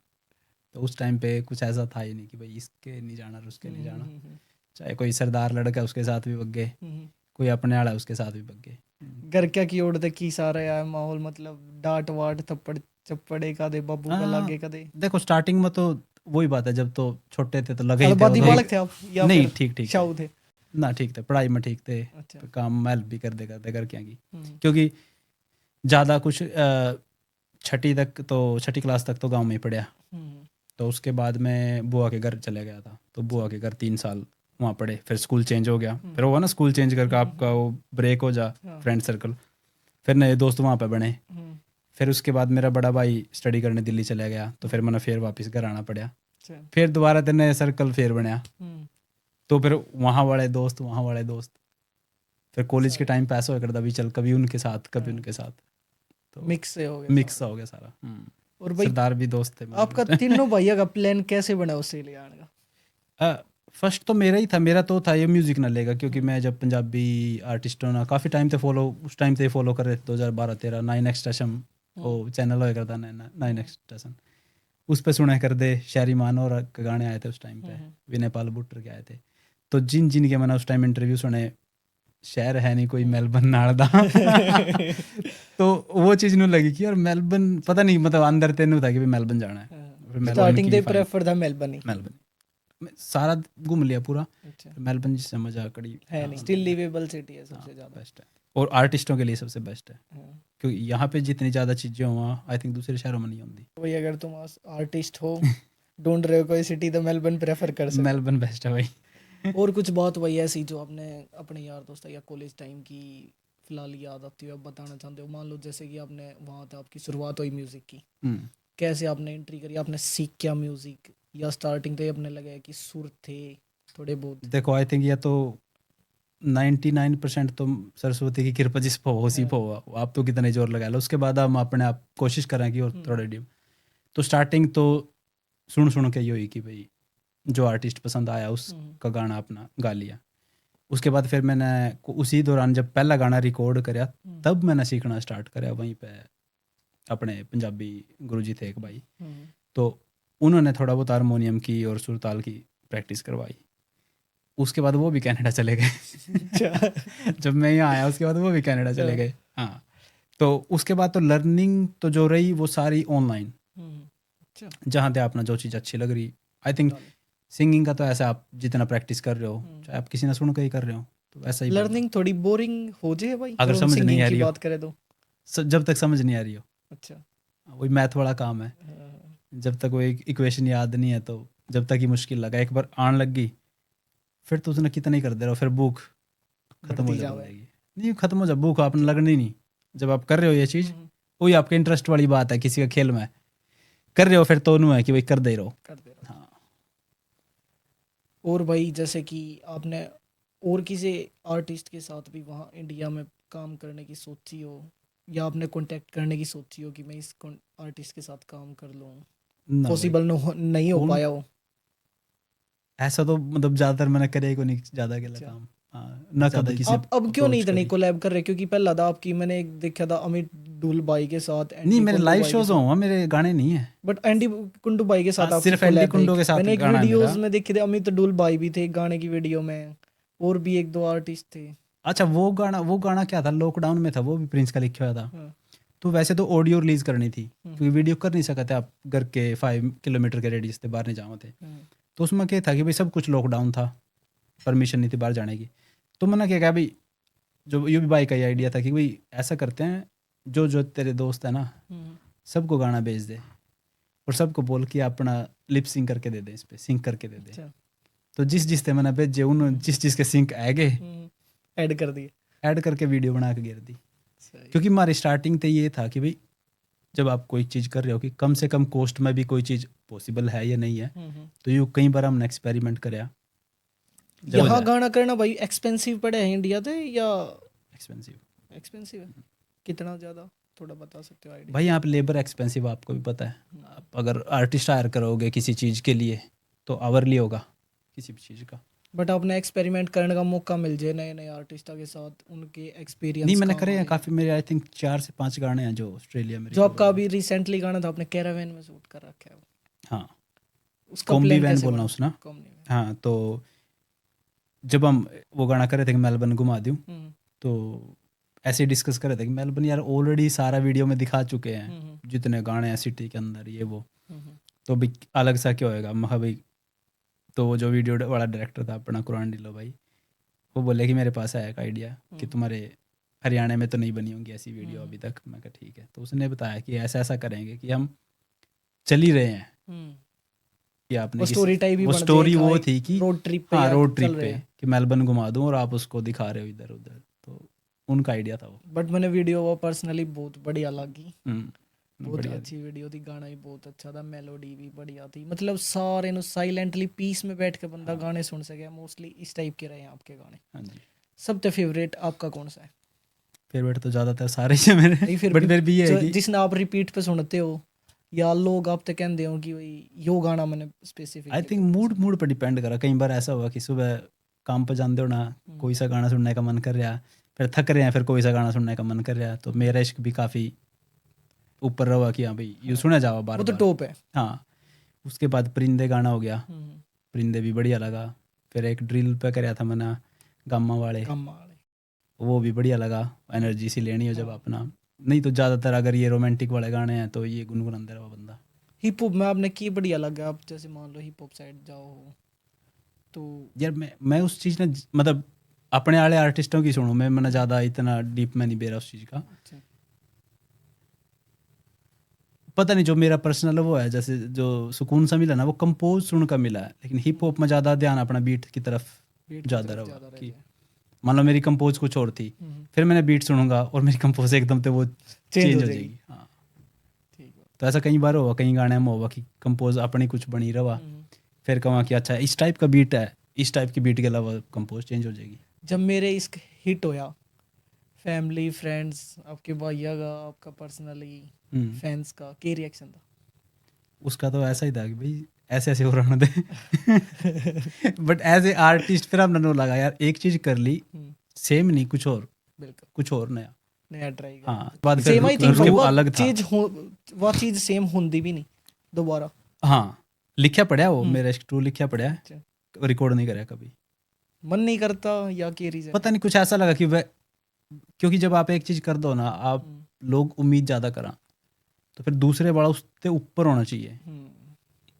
तो उस टाइम पे कुछ ऐसा था ही नहीं कि भाई इसके नहीं जाना और उसके नहीं जाना, चाहे कोई सरदार लड़का है उसके साथ भी बग गए, कोई अपने वाला है उसके साथ भी बग गए। घर क्या की ओर की सारा यार माहौल, मतलब डांट वाट थप्पड़ चप्पड़े का दे बाबू का लागे का दे? देखो स्टार्टिंग में तो वही बात है, जब तो छोटे थे तो लगे ही थे, अलबादी वो तो बालक थे आप या नहीं, फिर ठीक ठीक थे शाऊ थे? ना, ठीक थे, पढ़ाई में ठीक थे, अच्छा। काम में हेल्प भी करते करते कर क्या की, हम्म, क्योंकि ज़्यादा कुछ छठी क्लास तक तो गांव में ही पढ़ा, हम्म, तो उसके बाद मैं बुआ के घर चले गया था, तो बुआ के घर 3 साल वहाँ पढ़े, फिर स्कूल चेंज हो गया, फिर होगा ना स्कूल चेंज करके आपका वो ब्रेक हो जा हाँ, फ्रेंड सर्कल, फिर नए दोस्त वहाँ पे बने, हम्म, फिर उसके बाद मेरा बड़ा भाई स्टडी करने दिल्ली चला गया, तो फिर मैंने फिर वापस घर आना पड़ा, अच्छा, फिर दोबारा तो नए सर्कल फिर बनया, हम्म, तो फिर वहाँ वाले दोस्त वहाँ वाले दोस्त, फिर कॉलेज के टाइम पैसा हो करता भी, चल कभी उनके साथ कभी उनके साथ, तो मिक्स से हो गया मिक्स सारा। हो गया सारा। और भाई सरदार भी दोस्त थे मेरे आपका उस time। तीनों भैया का प्लान कैसे बना ऑस्ट्रेलिया आने का? फर्स्ट तो मेरा ही था, मेरा तो था ये म्यूज़िक ना लेगा, क्योंकि मैं जब पंजाबी आर्टिस्टों ना काफ़ी टाइम से फॉलो, उस टाइम से फॉलो कर रहे थे 2012-13 9X स्टेशन, वो चैनल होया करता 9X स्टेशन, उस पे सुना कर दे शायरी मान और गाने आए थे उस टाइम पे, विनय पाल बुट्टर के आए थे, तो जिन जिन के मैंने उस टाइम इंटरव्यू सुने, शहर है नहीं कोई मेलबर्न नाल दा तो वो चीज़ नहीं लगी कि यार मेलबर्न, पता नहीं मतलब अंदर तेन था कि भी मेलबर्न जाना है, फिर मेलबर्न स्टार्टिंग की दे फाइनल प्रेफर था मेलबर्न ही? मेलबर्न मैं सारा घूम लिया पूरा, अच्छा, मेलबर्न जिससे मजा कड़ी है नहीं स्टिल लिवेबल सिटी है सबसे ज़्यादा? बेस्ट है, और आर्टिस्टों के लिए सबसे बेस्ट है, हाँ। क्योंकि यहाँ पे जितनी ज़्यादा चीज़ें हो वहाँ आई थिंक दूसरे शहरों में नहीं होती। भाई अगर तुम आर्टिस्ट हो ढूंढ रहे हो कोई सिटी तो मेलबर्न प्रेफर कर सकते मेलबर्न बेस्ट है भाई। हो। और कुछ बात वही ऐसी जो आपने अपने यार दोस्त या कॉलेज टाइम की फिलहाल याद आती है, आप बताना चाहते हो? मान लो जैसे कि आपने वहाँ से आपकी शुरुआत हुई म्यूज़िक की, हम्म, कैसे आपने एंट्री करी, आपने सीख क्या म्यूज़िक, या स्टार्टिंग तो अपने लगा कि सुर थे थोड़े बहुत? देखो आई थिंक ये तो 99% तो सरस्वती की कृपा जिस पर हो उसी पर हाँ। हो, आप तो कितने जोर लगा लो, उसके बाद हम अपने आप कोशिश करें कि और थोड़ा डीप। तो स्टार्टिंग तो सुन सुन के ही हुई कि भाई जो आर्टिस्ट पसंद आया उसका गाना अपना गा लिया। उसके बाद फिर मैंने उसी दौरान जब पहला गाना रिकॉर्ड करा तब मैंने सीखना स्टार्ट करा वहीं पे। अपने पंजाबी गुरुजी थे एक भाई, तो उन्होंने थोड़ा बहुत हारमोनियम की और सुरताल की प्रैक्टिस करवाई। उसके बाद वो भी कनाडा चले गए जब मैं यहाँ आया उसके बाद वो भी कनाडा चले गए। हाँ, तो उसके बाद तो लर्निंग तो जो रही वो सारी ऑनलाइन, जहाँ पे आपने जो चीज़ अच्छी लग रही। आई थिंक सिंगिंग का तो ऐसा आप जितना प्रैक्टिस कर रहे हो, चाहे आप किसी ने सुन के ही कर रहे हो, तो वैसा ही बनता। लर्निंग थोड़ी बोरिंग हो जाए भाई अगर हम समझ नहीं सिंगिंग आ की रही हो, बात करें तो? जब तक समझ नहीं आ रही हो, अच्छा। वही मैथ वाला काम है। जब तक वो एक इक्वेशन याद नहीं है, तो जब तक ही मुश्किल लगा, एक बार आन लग गई फिर तो उसने कितना ही कर दे रहा हो, फिर भूख खत्म हो बढ़ती जा जावे। बंदे की। नहीं खत्म हो जा भूख, आपने लगनी नहीं। जब आप कर रहे हो ये चीज़, वही आपके इंटरेस्ट वाली बात है, किसी का खेल में कर रहे हो फिर तो है कि भाई कर दे रहो। कर दे रहा। हाँ, और भाई जैसे कि आपने और किसी आर्टिस्ट के साथ भी वहाँ इंडिया में काम करने की सोची हो, या आपने कांटेक्ट करने की सोची हो कि मैं इस आर्टिस्ट के साथ काम कर लूँ, ना भाई, पॉसिबल नहीं हो कौन पाया हो? ऐसा तो मतलब ज़्यादातर मैंने करे ही को नहीं ज़्यादा अकेला अच्छा। काम। हाँ, ना कभी किसी आप अब क्यों नहीं approach इतने करी। कोलैब कर रहे? क्योंकि पहला था आपकी, मैंने एक देखा था अमित डुल भाई के साथ, नहीं, एंडी मेरे कुंडू लाइव भाई के शोज साथ। हो, मेरे गाने नहीं है। बट एंडी कुंडू भाई के साथ हाँ, आपकी सिर्फ एंडी कोलैब है कुंडू एक। के साथ मैंने एक गाना है वीडियोस मेरा। में देखे थे अमित डुल भाई भी थे गाने की वीडियो में, और भी एक दो आर्टिस्ट थे। अच्छा, वो गाना क्या था, लॉकडाउन में था, वो भी प्रिंस का लिखा हुआ था। हाँ। तो वैसे तो ऑडियो रिलीज करनी थी, क्योंकि वीडियो कर नहीं सका थे आप, घर के 5 किलोमीटर के रेडियस से बाहर नहीं जाओ थे। तो उसमें क्या था कि भाई सब कुछ लॉकडाउन था, परमिशन नहीं थी बाहर जाने की। तो मैंने क्या कहा भाई, जो यूबी भाई का ही आइडिया था कि भाई ऐसा करते हैं, जो जो तेरे दोस्त है ना सबको गाना भेज दे, और सबको बोल के अपना लिप सिंक करके दे दे, इस पे सिंक करके दे दे। अच्छा। तो जिस जिस थे मैंने भेजे, उन्होंने जिस जिस के सिंक आ गए, ऐड कर दिए। ऐड करके वीडियो बना के गिर दी। सही। क्योंकि हमारी स्टार्टिंग तो ये था कि भाई जब आप कोई चीज़ कर रहे हो कि कम से कम कॉस्ट में भी कोई चीज़ पॉसिबल है या नहीं है, तो यूँ कई बार हमने एक्सपेरिमेंट कराया। यहाँ गाना करना भाई एक्सपेंसिव पड़े है इंडिया से, या एक्सपेंसिव है? कितना ज़्यादा थोड़ा बता सकते हो आइडिया? भाई यहाँ पे लेबर एक्सपेंसिव, आपको भी पता है। आप अगर आर्टिस्ट हायर करोगे किसी चीज़ के लिए तो आवरली होगा किसी भी चीज़ का। बट आपने एक्सपेरिमेंट करने का मौका मिल जाए नए नए आर्टिस्टों के साथ, उनके एक्सपीरियंस नहीं, मैंने करे हैं काफ़ी, मेरे आई थिंक 4 से 5 गाने हैं जो ऑस्ट्रेलिया में। जो आपका अभी रिसेंटली गाना था आपने कैरावैन में शूट कर रखा है, हाँ, उसका कॉम्बी प्लान वैन कैसे बोलना बना? उसना। Combi van. हाँ, तो जब हम वो गाना कर रहे थे कि मेलबर्न घुमा दूँ, तो ऐसे डिस्कस कर रहे थे कि मेलबर्न यार ऑलरेडी सारा वीडियो में दिखा चुके हैं जितने गाने हैं सिटी के अंदर, ये वो, तो भाई अलग सा क्या होएगा। मैं भाई, तो वो जो वीडियो वाला डायरेक्टर था अपना कुरान डिलो भाई, वो बोले कि मेरे पास आया एक आइडिया कि तुम्हारे हरियाणा में तो नहीं बनी होंगी ऐसी वीडियो अभी तक। मैं कहा ठीक है। तो उसने बताया कि ऐसा ऐसा करेंगे कि हम चल ही रहे हैं कि आपने वो स्टोरी टाइप ही वो बन स्टोरी जाएगा, वो एक थी कि रोड ट्रिप पे हाँ, या रोड चल ट्रिप रहे पे हैं। कि मेलबर्न घुमा दूँ और आप उसको दिखा रहे हो इधर उधर। तो उनका आइडिया था वो। बट मैंने वीडियो वो पर्सनली बहुत बढ़िया लगी, बहुत बढ़िया अच्छी वीडियो थी, गाना भी बहुत अच्छा था, मेलोडी भी बढ़िया थी, मतलब सारे नु साइलेंटली पीस में बैठ के बंदा गाने सुन सके। मोस्टली इस टाइप के रहे हैं आपके गाने। हाँ जी। सबसे फेवरेट आपका कौन सा है? फेवरेट तो ज़्यादातर सारे ही हैं मेरे, नहीं फिर बट फिर भी ये है कि जिसने आप रिपीट पे सुनते हो, या लोग आप तो कहते हो कि भाई यो गाना मैंने स्पेसिफिक। आई थिंक मूड पे डिपेंड करा। कई बार ऐसा हुआ कि सुबह काम पे जाते हो ना, कोई सा गाना सुनने का मन कर रहा, फिर थक रहे हैं, फिर कोई सा गाना सुनने का मन कर रहा, तो मेरा इश्क भी काफ़ी ऊपर रहा कि हाँ भाई ये सुना जाओ बार वो तो बार। टॉप है। हाँ, उसके बाद परिंदे गाना हो गया, परिंदे भी बढ़िया लगा। फिर एक ड्रिल पे कराया था मैंने, गामा वाले, वो भी बढ़िया लगा। एनर्जी सी लेनी हो जब अपना। नहीं तो ज़्यादातर अगर ये रोमांटिक वाले गाने हैं तो ये गुनगुनाते रहो बंदा। हिप हॉप में आपने की बढ़िया लगा? आप जैसे मान लो हिप हॉप साइड जाओ तो यार मैं उस चीज़ ने मतलब अपने वाले आर्टिस्टों की सुनूँ, मैंने ज़्यादा इतना डीप में नहीं बेरा उस चीज़ का। अच्छा। पता नहीं, जो मेरा पर्सनल वो है, जैसे जो सुकून सा मिला ना वो कंपोज सुन का मिला है। लेकिन हिप हॉप में ज़्यादा ध्यान अपना बीट की तरफ ज़्यादा रहा कि मान लो मेरी कंपोज कुछ और थी, फिर मैंने बीट सुनूंगा और मेरी कंपोज एकदम से वो चेंज हो जाएगी। हाँ, ठीक है। तो ऐसा कई बार हुआ, कई गाने में हुआ कि कंपोज अपनी कुछ बनी रहा, फिर कहा कि अच्छा इस टाइप का बीट है, इस टाइप की बीट के अलावा कंपोज चेंज हो जाएगी। जब मेरे इश्क हिट होया, फैमिली फ्रेंड्स आपके भैया का, आपका पर्सनली हम्म, फैंस का क्या रिएक्शन था? उसका तो ऐसा ही था कि भाई ऐसे ऐसे हो रहा दे बट एज ए आर्टिस्ट फिर हमने नो लगा यार एक चीज कर ली, सेम नहीं कुछ और, बिल्कुल कुछ और नया। नया ट्राई कर। हाँ, बाद फिर सेम आई थिंक रू अलग था। चीज हो, वो चीज सेम होंदी भी नहीं दोबारा। हाँ, लिखा पड़ा वो हम्म। मेरा इश्क टू लिखा पड़ा है, अच्छा। रिकॉर्ड नहीं करा कभी। मन नहीं करता या क्या रीजन? पता नहीं कुछ ऐसा लगा कि वह, क्योंकि जब आप एक चीज कर दो ना, आप लोग उम्मीद ज्यादा करा, तो फिर दूसरे वाला उससे ऊपर होना चाहिए,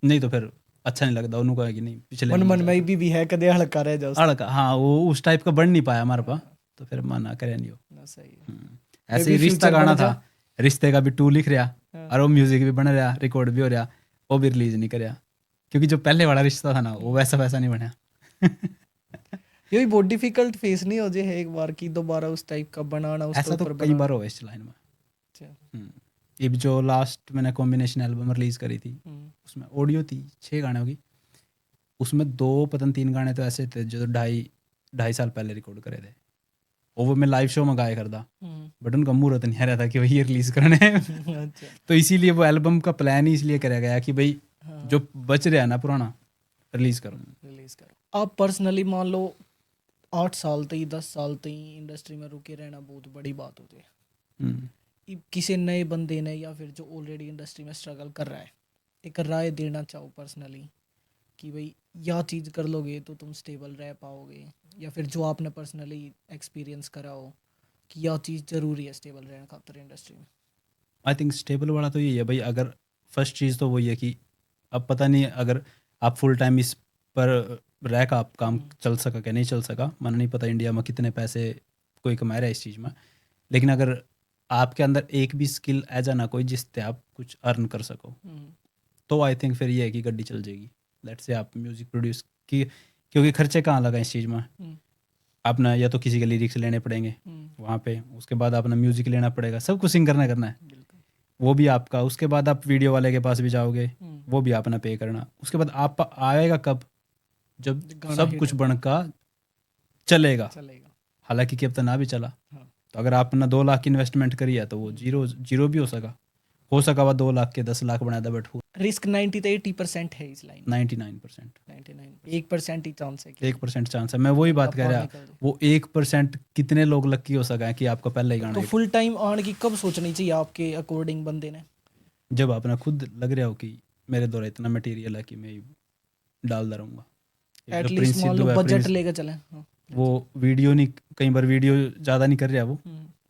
नहीं तो फिर अच्छा नहीं लगता। उन्होंने कहा कि नहीं पिछले मन में मन में भी है कदे हल्का रह जाओ। अड़का, हाँ वो उस टाइप का बन नहीं पाया हमारे पास, तो फिर मना करे नहीं हो। ना सही है। ऐसे भी ही रिश्ता future गाना बन जा। था, रिश्ते का भी टू लिख रहा हाँ। और वो म्यूजिक भी बन रहा, रिकॉर्ड भी हो रहा, वो भी रिलीज नहीं करया, क्योंकि जो पहले वाला रिश्ता था ना वो वैसा वैसा नहीं बना। ये भी बहुत डिफिकल्ट फेस नहीं हो जाए है एक बार की दोबारा उस टाइप का बनाना, उसके ऐसा तो ऊपर कई बनाना। बार हुआ इस लाइन में। अच्छा। ये भी जो लास्ट मैंने कॉम्बिनेशन एल्बम रिलीज करी थी, उसमें ऑडियो थी 6 गाने होगी, उसमें 2 पता नहीं 3 गाने तो ऐसे थे जो 2.5 साल पहले रिकॉर्ड करे थे, और वो मैं लाइव शो में गाया करता, बट उनका मुहूर्त नहीं आ रहा था कि भाई ये रिलीज करने हैं। अच्छा। तो इसीलिए वो एल्बम का प्लान ही इसलिए कराया गया कि भाई जो बच रहा है ना पुराना रिलीज करो। रिलीज करो। आप पर्सनली मान लो 8 साल तक 10 साल तक इंडस्ट्री में रुके रहना बहुत बड़ी बात होती है। किसी नए बंदे ने या फिर जो ऑलरेडी इंडस्ट्री में स्ट्रगल कर रहा है, एक राय देना चाहो पर्सनली कि भाई यह चीज़ कर लोगे तो तुम स्टेबल रह पाओगे, या फिर जो आपने पर्सनली एक्सपीरियंस करा हो कि यह चीज़ ज़रूरी है स्टेबल रहने खातर इंडस्ट्री में? आई थिंक स्टेबल वाला तो यही है भाई, अगर फर्स्ट चीज़ तो वही है कि अब पता नहीं अगर आप फुल टाइम इस पर रह का आप काम चल सका क्या नहीं चल सका, मन नहीं पता इंडिया में कितने पैसे कोई कमा रहा है इस चीज़ में, लेकिन अगर आपके अंदर एक भी स्किल ऐसा ना कोई जिससे आप कुछ अर्न कर सको, तो आई थिंक फिर ये है कि गड्डी चल जाएगी। लेट्स से आप म्यूज़िक प्रोड्यूस की, क्योंकि खर्चे कहाँ लगा इस चीज़ में, अपना या तो किसी के लिरिक्स लेने पड़ेंगे वहाँ पे, उसके बाद अपना म्यूज़िक लेना पड़ेगा, सब कुछ सिंग करना है, वो भी आपका, उसके बाद आप वीडियो वाले के पास भी जाओगे, वो भी अपना पे करना, उसके बाद आप आएगा कब जब सब कुछ बनकर चलेगा, हालांकि कि अब तक ना भी चला, तो अगर आपने 2 लाख की इन्वेस्टमेंट करी है तो वो जीरो भी हो सका वह 2 लाख के 10 लाख बनाया था, बट रिस्क 90 से 80% है इस लाइन 99%, 1% ही चांस है कि 1% चांस है। मैं वही बात कह रहा, वो 1% कितने लोग लकी हो सका है कि आपका पहले ही गाना तो hit। फुल टाइम आने की कब सोचनी चाहिए आपके अकॉर्डिंग बंदे ने? जब आपने खुद लग रहा हो कि मेरे द्वारा इतना मटेरियल है कि मैं डालता रहूँगा। एटलीस्ट मान लो बजट लेकर चलें। वो वीडियो नहीं, कई बार वीडियो ज़्यादा नहीं कर रहा वो,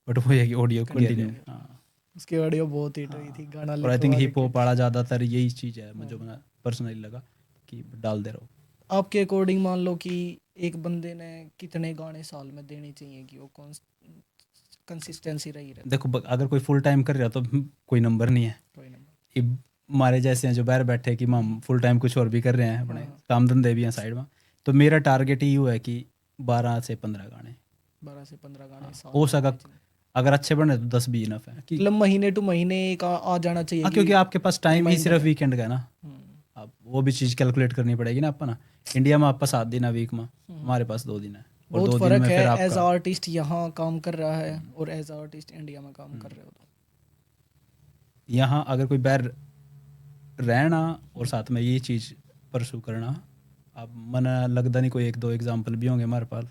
बट वो है कि ऑडियो कंटिन्यू। हाँ, उसकी ऑडियो बहुत हिट हुई थी, गाना और आई थिंक हिप हॉप वाला ज़्यादातर यही चीज़ है मुझे पर्सनली लगा कि डाल दे रहो। आपके अकॉर्डिंग मान लो कि एक बंदे ने कितने गाने साल में देने चाहिए कि वो कंसिस्टेंसी रही रहे? देखो अगर कोई फुल टाइम कर रहा तो कोई नंबर नहीं है, ये हमारे जैसे हैं जो बाहर बैठे कि हम फुल टाइम कुछ और भी कर रहे हैं, अपने काम धंधे भी हैं साइड में, तो मेरा टारगेट ही है कि 12 से 15 गाने, 12 से 15 गाने साल हो सका अगर अच्छे बने तो 10 भी इनफ है कि मतलब महीने टू महीने का आ जाना चाहिए। क्योंकि आपके पास टाइम ही सिर्फ वीकेंड का है ना, अब वो भी चीज़ कैलकुलेट करनी पड़ेगी ना अपना। इंडिया में आपका 7 दिन है वीक में, हमारे पास 2 दिन है, और बहुत 2 दिन फर्क में है फिर एज आपका आर्टिस्ट यहाँ काम कर रहा है और एज आर्टिस्ट इंडिया में काम कर रहे हो। तो यहाँ अगर कोई बाहर रहना और साथ में ये चीज़ परसू करना, अब मन लगता नहीं कोई 1-2 एग्जाम्पल भी होंगे हमारे पास,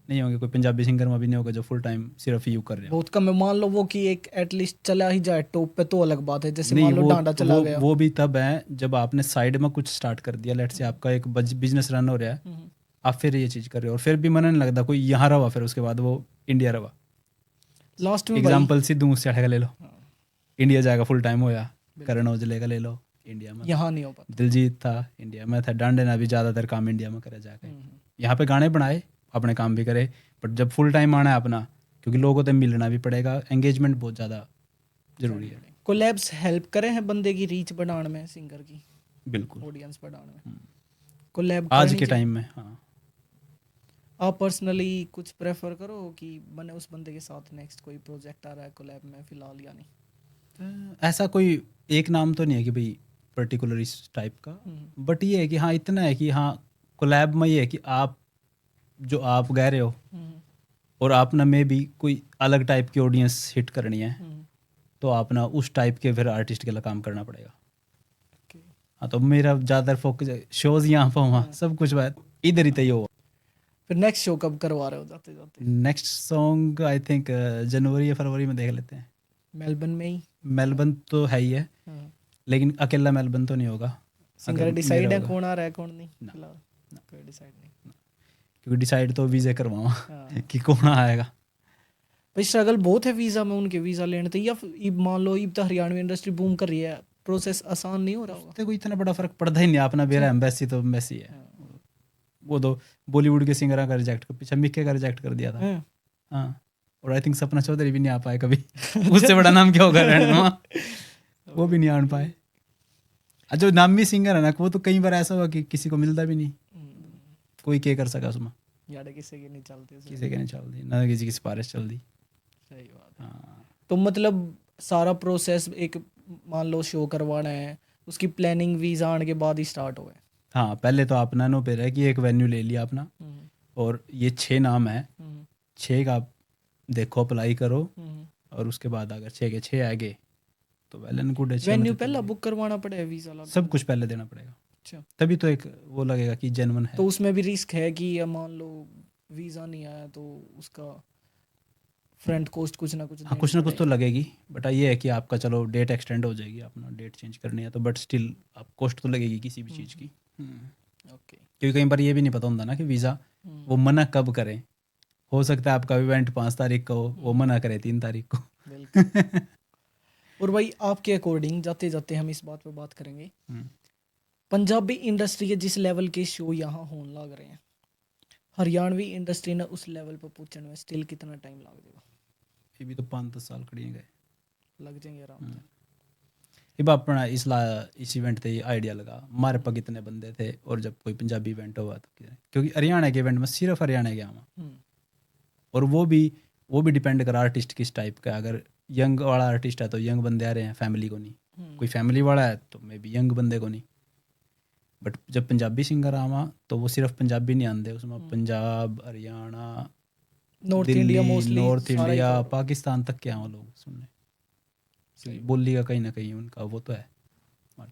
नहीं होंगे, कोई पंजाबी सिंगर में भी नहीं होगा जो फुल टाइम सिर्फ यू कर रहे हैं। बहुत कम है। मान लो वो कि एक एटलीस्ट चला ही जाए टॉप पे तो अलग बात है, जैसे नहीं मान लो डांडा चला गया। वो भी तब है जब आपने साइड में कुछ स्टार्ट कर दिया, लेट से आपका एक बिजनेस रन हो रहा है, आप फिर ये चीज़ कर रहे हो और फिर भी मन नहीं लगता कोई यहाँ रहा, फिर उसके बाद वो इंडिया रहा। लास्ट में एग्जाम्पल सिद्धू मूसेवाला का ले लो, इंडिया जाएगा फुल टाइम होया, करण औजले का ले लो, इंडिया में यहाँ नहीं हो पाता। दिलजीत था इंडिया में था, डांडे ने भी ज़्यादातर काम इंडिया में करा जाके, यहाँ पे गाने बनाए अपने काम भी करे, बट जब फुल टाइम आना है अपना, क्योंकि लोगों से मिलना भी पड़ेगा, एंगेजमेंट बहुत ज़्यादा जरूरी है। कोलैब्स हेल्प करे हैं बंदे की रीच बढ़ाने में, सिंगर की बिल्कुल ऑडियंस बढ़ाने में? कोलैब आज के टाइम में, हाँ आप पर्सनली कुछ प्रेफर करो कि बने उस बंदे के साथ नेक्स्ट कोई प्रोजेक्ट आ रहा है कोलैब में फिलहाल या नहीं? ऐसा कोई एक नाम तो नहीं है कि भाई पर्टिकुलर इस टाइप का, बट ये है कि हाँ इतना है कि हाँ कोलैब में ये है कि आप जो आप गा रहे हो और आपने में भी कोई अलग टाइप की ऑडियंस हिट करनी है, तो आपने उस टाइप के फिर आर्टिस्ट के लिए काम करना पड़ेगा। ओके। हाँ तो मेरा ज़्यादातर फोकस शोज यहाँ पर हुआ सब कुछ बात इधर ही तय हुआ। फिर नेक्स्ट शो कब करवा रहे हो जाते जाते? नेक्स्ट सॉन्ग आई थिंक जनवरी या फरवरी में देख लेते हैं। मेलबर्न में ही? मेलबर्न तो है ही है, लेकिन अकेला मेलबर्न तो नहीं होगा। सिंगर अगर डिसाइड मेरा है होगा। कौन आ रहा है कौन नहीं ना। फिलहाल? कोई डिसाइड नहीं। क्योंकि डिसाइड तो वीज़ा करवाऊँ हाँ। कि कौन आएगा। भाई स्ट्रगल बहुत है वीज़ा में, उनके वीज़ा लेने थे, या मान लो इब तो हरियाणवी इंडस्ट्री बूम कर रही है, प्रोसेस आसान नहीं हो रहा होगा? तो कोई इतना बड़ा फर्क पड़ता ही नहीं, अपना बेरा एम्बेसी तो एम्बेसी है। वो तो बॉलीवुड के सिंगर का रिजेक्ट कर, पीछे मिक्के का रिजेक्ट कर दिया था। हाँ। हाँ, और आई थिंक सपना चौधरी भी नहीं आ पाए कभी उससे बड़ा नाम क्या होगा रहनुमा, वो भी नहीं आन पाए। जो नामी सिंगर है ना वो तो कई बार ऐसा हुआ कि किसी को मिलता भी नहीं, कोई क्या कर सका उसमें, यार किसी के नहीं चलते सही। किसी के नहीं चलती ना, किसी की सिफारिश चल दी। सही बात है। हाँ तो मतलब सारा प्रोसेस एक मान लो शो करवाना है, उसकी प्लानिंग वीज़ा आने के बाद ही स्टार्ट हुआ है? हाँ, पहले तो आपने नो पे रहा कि एक वेन्यू ले लिया अपना, और ये 6 नाम है, 6 का आप देखो अप्लाई करो, और उसके बाद अगर 6 के 6 आ गए तो वेल एंड गुड है। 6 में वेन्यू तो पहला चलिए। बुक करवाना पड़ेगा वीज़ा लगा? सब कुछ पहले देना पड़ेगा, अच्छा। तभी तो एक वो लगेगा कि जेन्युइन है। तो उसमें भी रिस्क है कि या मान लो वीज़ा नहीं आया तो उसका फ्रंट कॉस्ट कुछ ना कुछ हाँ, देनी कुछ ना कुछ तो पड़ेगी। लगेगी, बट ये है कि आपका चलो डेट एक्सटेंड हो जाएगी, अपना डेट चेंज करनी है तो, बट स्टिल आप कॉस्ट तो लगेगी किसी भी चीज़ की। ओके। क्योंकि कई बार ये भी नहीं पता होता ना कि वीज़ा वो मना कब करें। हो सकता है आपका इवेंट 5 तारीख का हो, वो मना करे 3 तारीख को। बिल्कुल। और भाई आपके अकॉर्डिंग जाते जाते हम इस बात पे बात करेंगे, पंजाबी इंडस्ट्री के जिस लेवल के शो यहाँ होने लग रहे हैं, हरियाणवी इंडस्ट्री ने उस लेवल पर पहुंचने में स्टिल कितना टाइम लग जाएगा? ये भी तो 5-10 साल खड़ी गए लग जाएंगे आराम से। अब अपना इस इवेंट पे आइडिया लगा, हमारे पास कितने बंदे थे, और जब कोई पंजाबी इवेंट हुआ तो क्योंकि हरियाणा के इवेंट में सिर्फ हरियाणा के आवा, और वो भी डिपेंड करा आर्टिस्ट किस टाइप का। अगर यंग वाला आर्टिस्ट है तो यंग बंदे आ रहे हैं, फैमिली को नहीं। कोई फैमिली वाला है तो मे बी यंग बंदे को नहीं। बट जब पंजाबी सिंगर आवा तो वो सिर्फ पंजाबी नहीं आते, उसमें Punjab, Haryana, north India mostly, north India, Pakistan तक के आवा लोग सुनने। बोली का कहीं ना कहीं उनका वो तो है।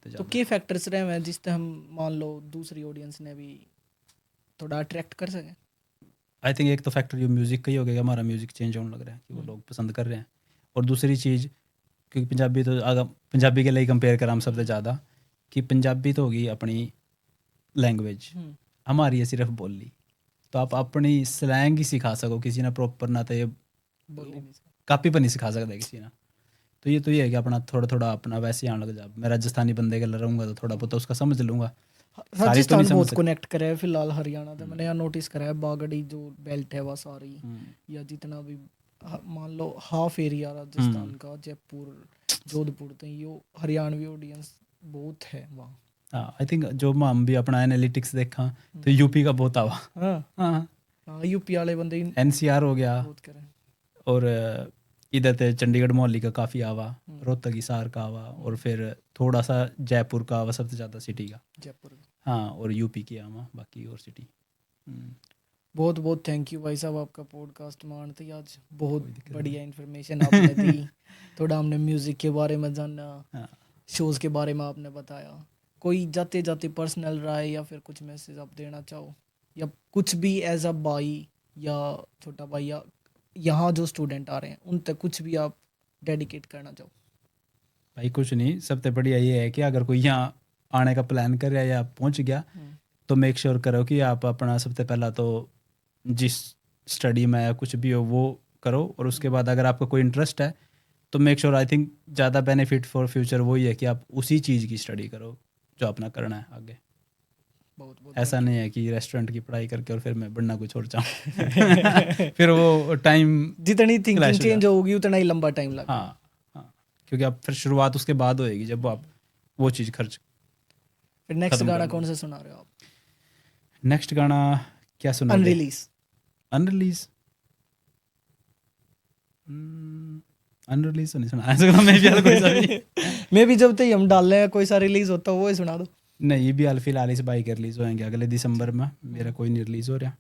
तो क्या फैक्टर्स रहे हैं जिससे हम मान लो दूसरी ऑडियंस ने भी थोड़ा अट्रैक्ट कर सकें? आई थिंक एक तो फैक्टर ये म्यूज़िक का ही हो गया, हमारा म्यूज़िक चेंज होने लग रहा है कि वो लोग पसंद कर रहे हैं। और दूसरी चीज़, क्योंकि पंजाबी तो अगर पंजाबी के लिए कंपेयर करा हम सबसे ज़्यादा, कि पंजाबी तो होगी अपनी लैंग्वेज, हमारी है सिर्फ बोली। तो आप अपनी स्लैंग ही सिखा सको किसी ने प्रॉपर, ना तो ये कापी पर नहीं सिखा सकता किसी ना। तो ये है कि अपना थोड़ा थोड़ा अपना वैसे आने लग जा। मैं राजस्थानी बंदे के रहूँगा तो थोड़ा बहुत उसका समझ लूँगा। राजस्थान बहुत कनेक्ट करे है फिलहाल हरियाणा से, मैंने यहाँ नोटिस करा है। बागड़ी जो बेल्ट है वह सारी, या जितना भी मान लो हाफ एरिया राजस्थान का, जयपुर, जोधपुर, तो ये हरियाणवी ऑडियंस बहुत है वहाँ। हाँ, आई थिंक जो हम भी अपना एनालिटिक्स देखा तो यूपी का बहुत आवा। हाँ, यूपी वाले बंदे एनसीआर हो गया, बहुत करें। और इधर ते चंडीगढ़ मोहाली का काफ़ी आवा, रोहतक हिसार का आवा, और फिर थोड़ा सा जयपुर का आवा, सबसे ज़्यादा सिटी का जयपुर। हाँ, और यूपी की आवा, बाकी और सिटी। बहुत बहुत थैंक यू भाई साहब, आपका पॉडकास्ट मानते आज बहुत बढ़िया इन्फॉर्मेशन आपने दी। थोड़ा हमने म्यूज़िक के बारे में जाना, शोज़ के बारे में आपने बताया। कोई जाते जाते पर्सनल राय या फिर कुछ मैसेज आप देना चाहो, या कुछ भी एज अ भाई या छोटा भाई या यहाँ जो स्टूडेंट आ रहे हैं उन तक कुछ भी आप डेडिकेट करना चाहो? भाई कुछ नहीं, सबसे बढ़िया ये है कि अगर कोई यहाँ आने का प्लान कर रहा है या पहुँच गया तो मेक श्योर करो कि आप अपना सबसे पहला तो जिस स्टडी में या कुछ भी हो वो करो, और उसके बाद अगर आपका कोई इंटरेस्ट है तो मेक श्योर, आई थिंक ज़्यादा बेनिफिट फॉर फ्यूचर वही है कि आप उसी चीज़ की स्टडी करो जो अपना करना है आगे। बहुत बहुत ऐसा नहीं है कि रेस्टोरेंट की पढ़ाई करके और फिर मैं बनना कुछ और चाहूँ फिर वो टाइम, जितनी थिंकिंग चेंज होगी उतना ही लंबा टाइम लगेगा। हाँ, क्योंकि आप फिर शुरुआत उसके बाद होएगी जब आप वो चीज़ खर्च। फिर नेक्स्ट गाना कौन सा सुना रहे हो आप? नेक्स्ट गाना क्या सुना? अनरिलीज। अनरिलीज अनरिलीज तो नहीं सुना सकता मैं भी, कोई सा भी मैं भी जब तक हम डाल रहे हैं कोई सा रिलीज होता है वो ही सुना दो। नहीं, भी फिलहाल इस बाई के रिलीज़ होएंगे अगले दिसंबर में, मेरा कोई नहीं रिलीज़ हो रहा,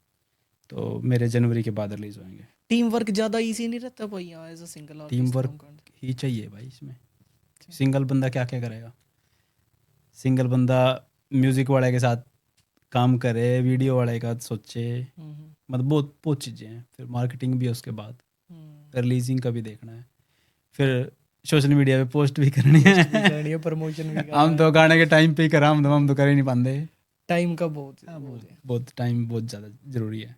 तो मेरे जनवरी के बाद रिलीज़ होएंगे। टीम वर्क ज़्यादा इजी नहीं रहता भाई यहाँ as a single team work ही चाहिए भाई इसमें, सिंगल बंदा क्या क्या करेगा, सिंगल बंदा म्यूज़िक वाले के साथ काम करे, वीडियो वाले का सोचे, मतलब बहुत बहुत चीज़ें हैं, फिर मार्केटिंग भी है उसके बाद, फिर रिलीजिंग का भी देखना है, फिर सोशल मीडिया पे पोस्ट भी करनी है, प्रमोशन भी हम तो गाने के टाइम पे ही करा, हम तो कर ही नहीं पाते। टाइम का बहुत बहुत टाइम बहुत ज़्यादा ज़रूरी है,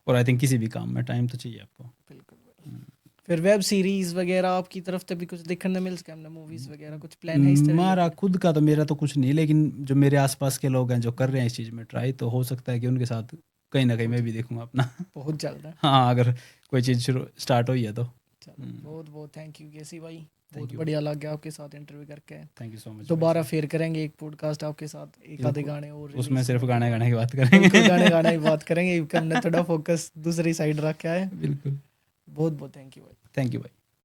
और आई थिंक किसी भी काम में टाइम तो चाहिए आपको। बिल्कुल। फिर वेब सीरीज वगैरह आपकी तरफ से भी कुछ देखने मिल सके, हमने मूवीज वगैरह कुछ प्लान है इस तरह? हमारा खुद का तो मेरा तो कुछ नहीं, लेकिन जो मेरे आसपास के लोग हैं जो कर रहे हैं इस चीज़ में ट्राई, तो हो सकता है कि उनके साथ कहीं ना कहीं मैं भी देखूंगा अपना। बहुत जल्द है। हाँ, अगर कोई चीज़ शुरू स्टार्ट हुई है तो। बहुत बहुत थैंक यू केसी भाई, बहुत बढ़िया लग गया आपके साथ इंटरव्यू करके। Thank you so much. दोबारा फिर करेंगे एक पॉडकास्ट आपके साथ, एक आधे गाने और, उसमें सिर्फ गाने गाने की बात करेंगे। गाने की बात करेंगे, हमने थोड़ा फोकस दूसरी साइड रखा है। बिल्कुल। बहुत बहुत थैंक यू भाई। थैंक यू भाई।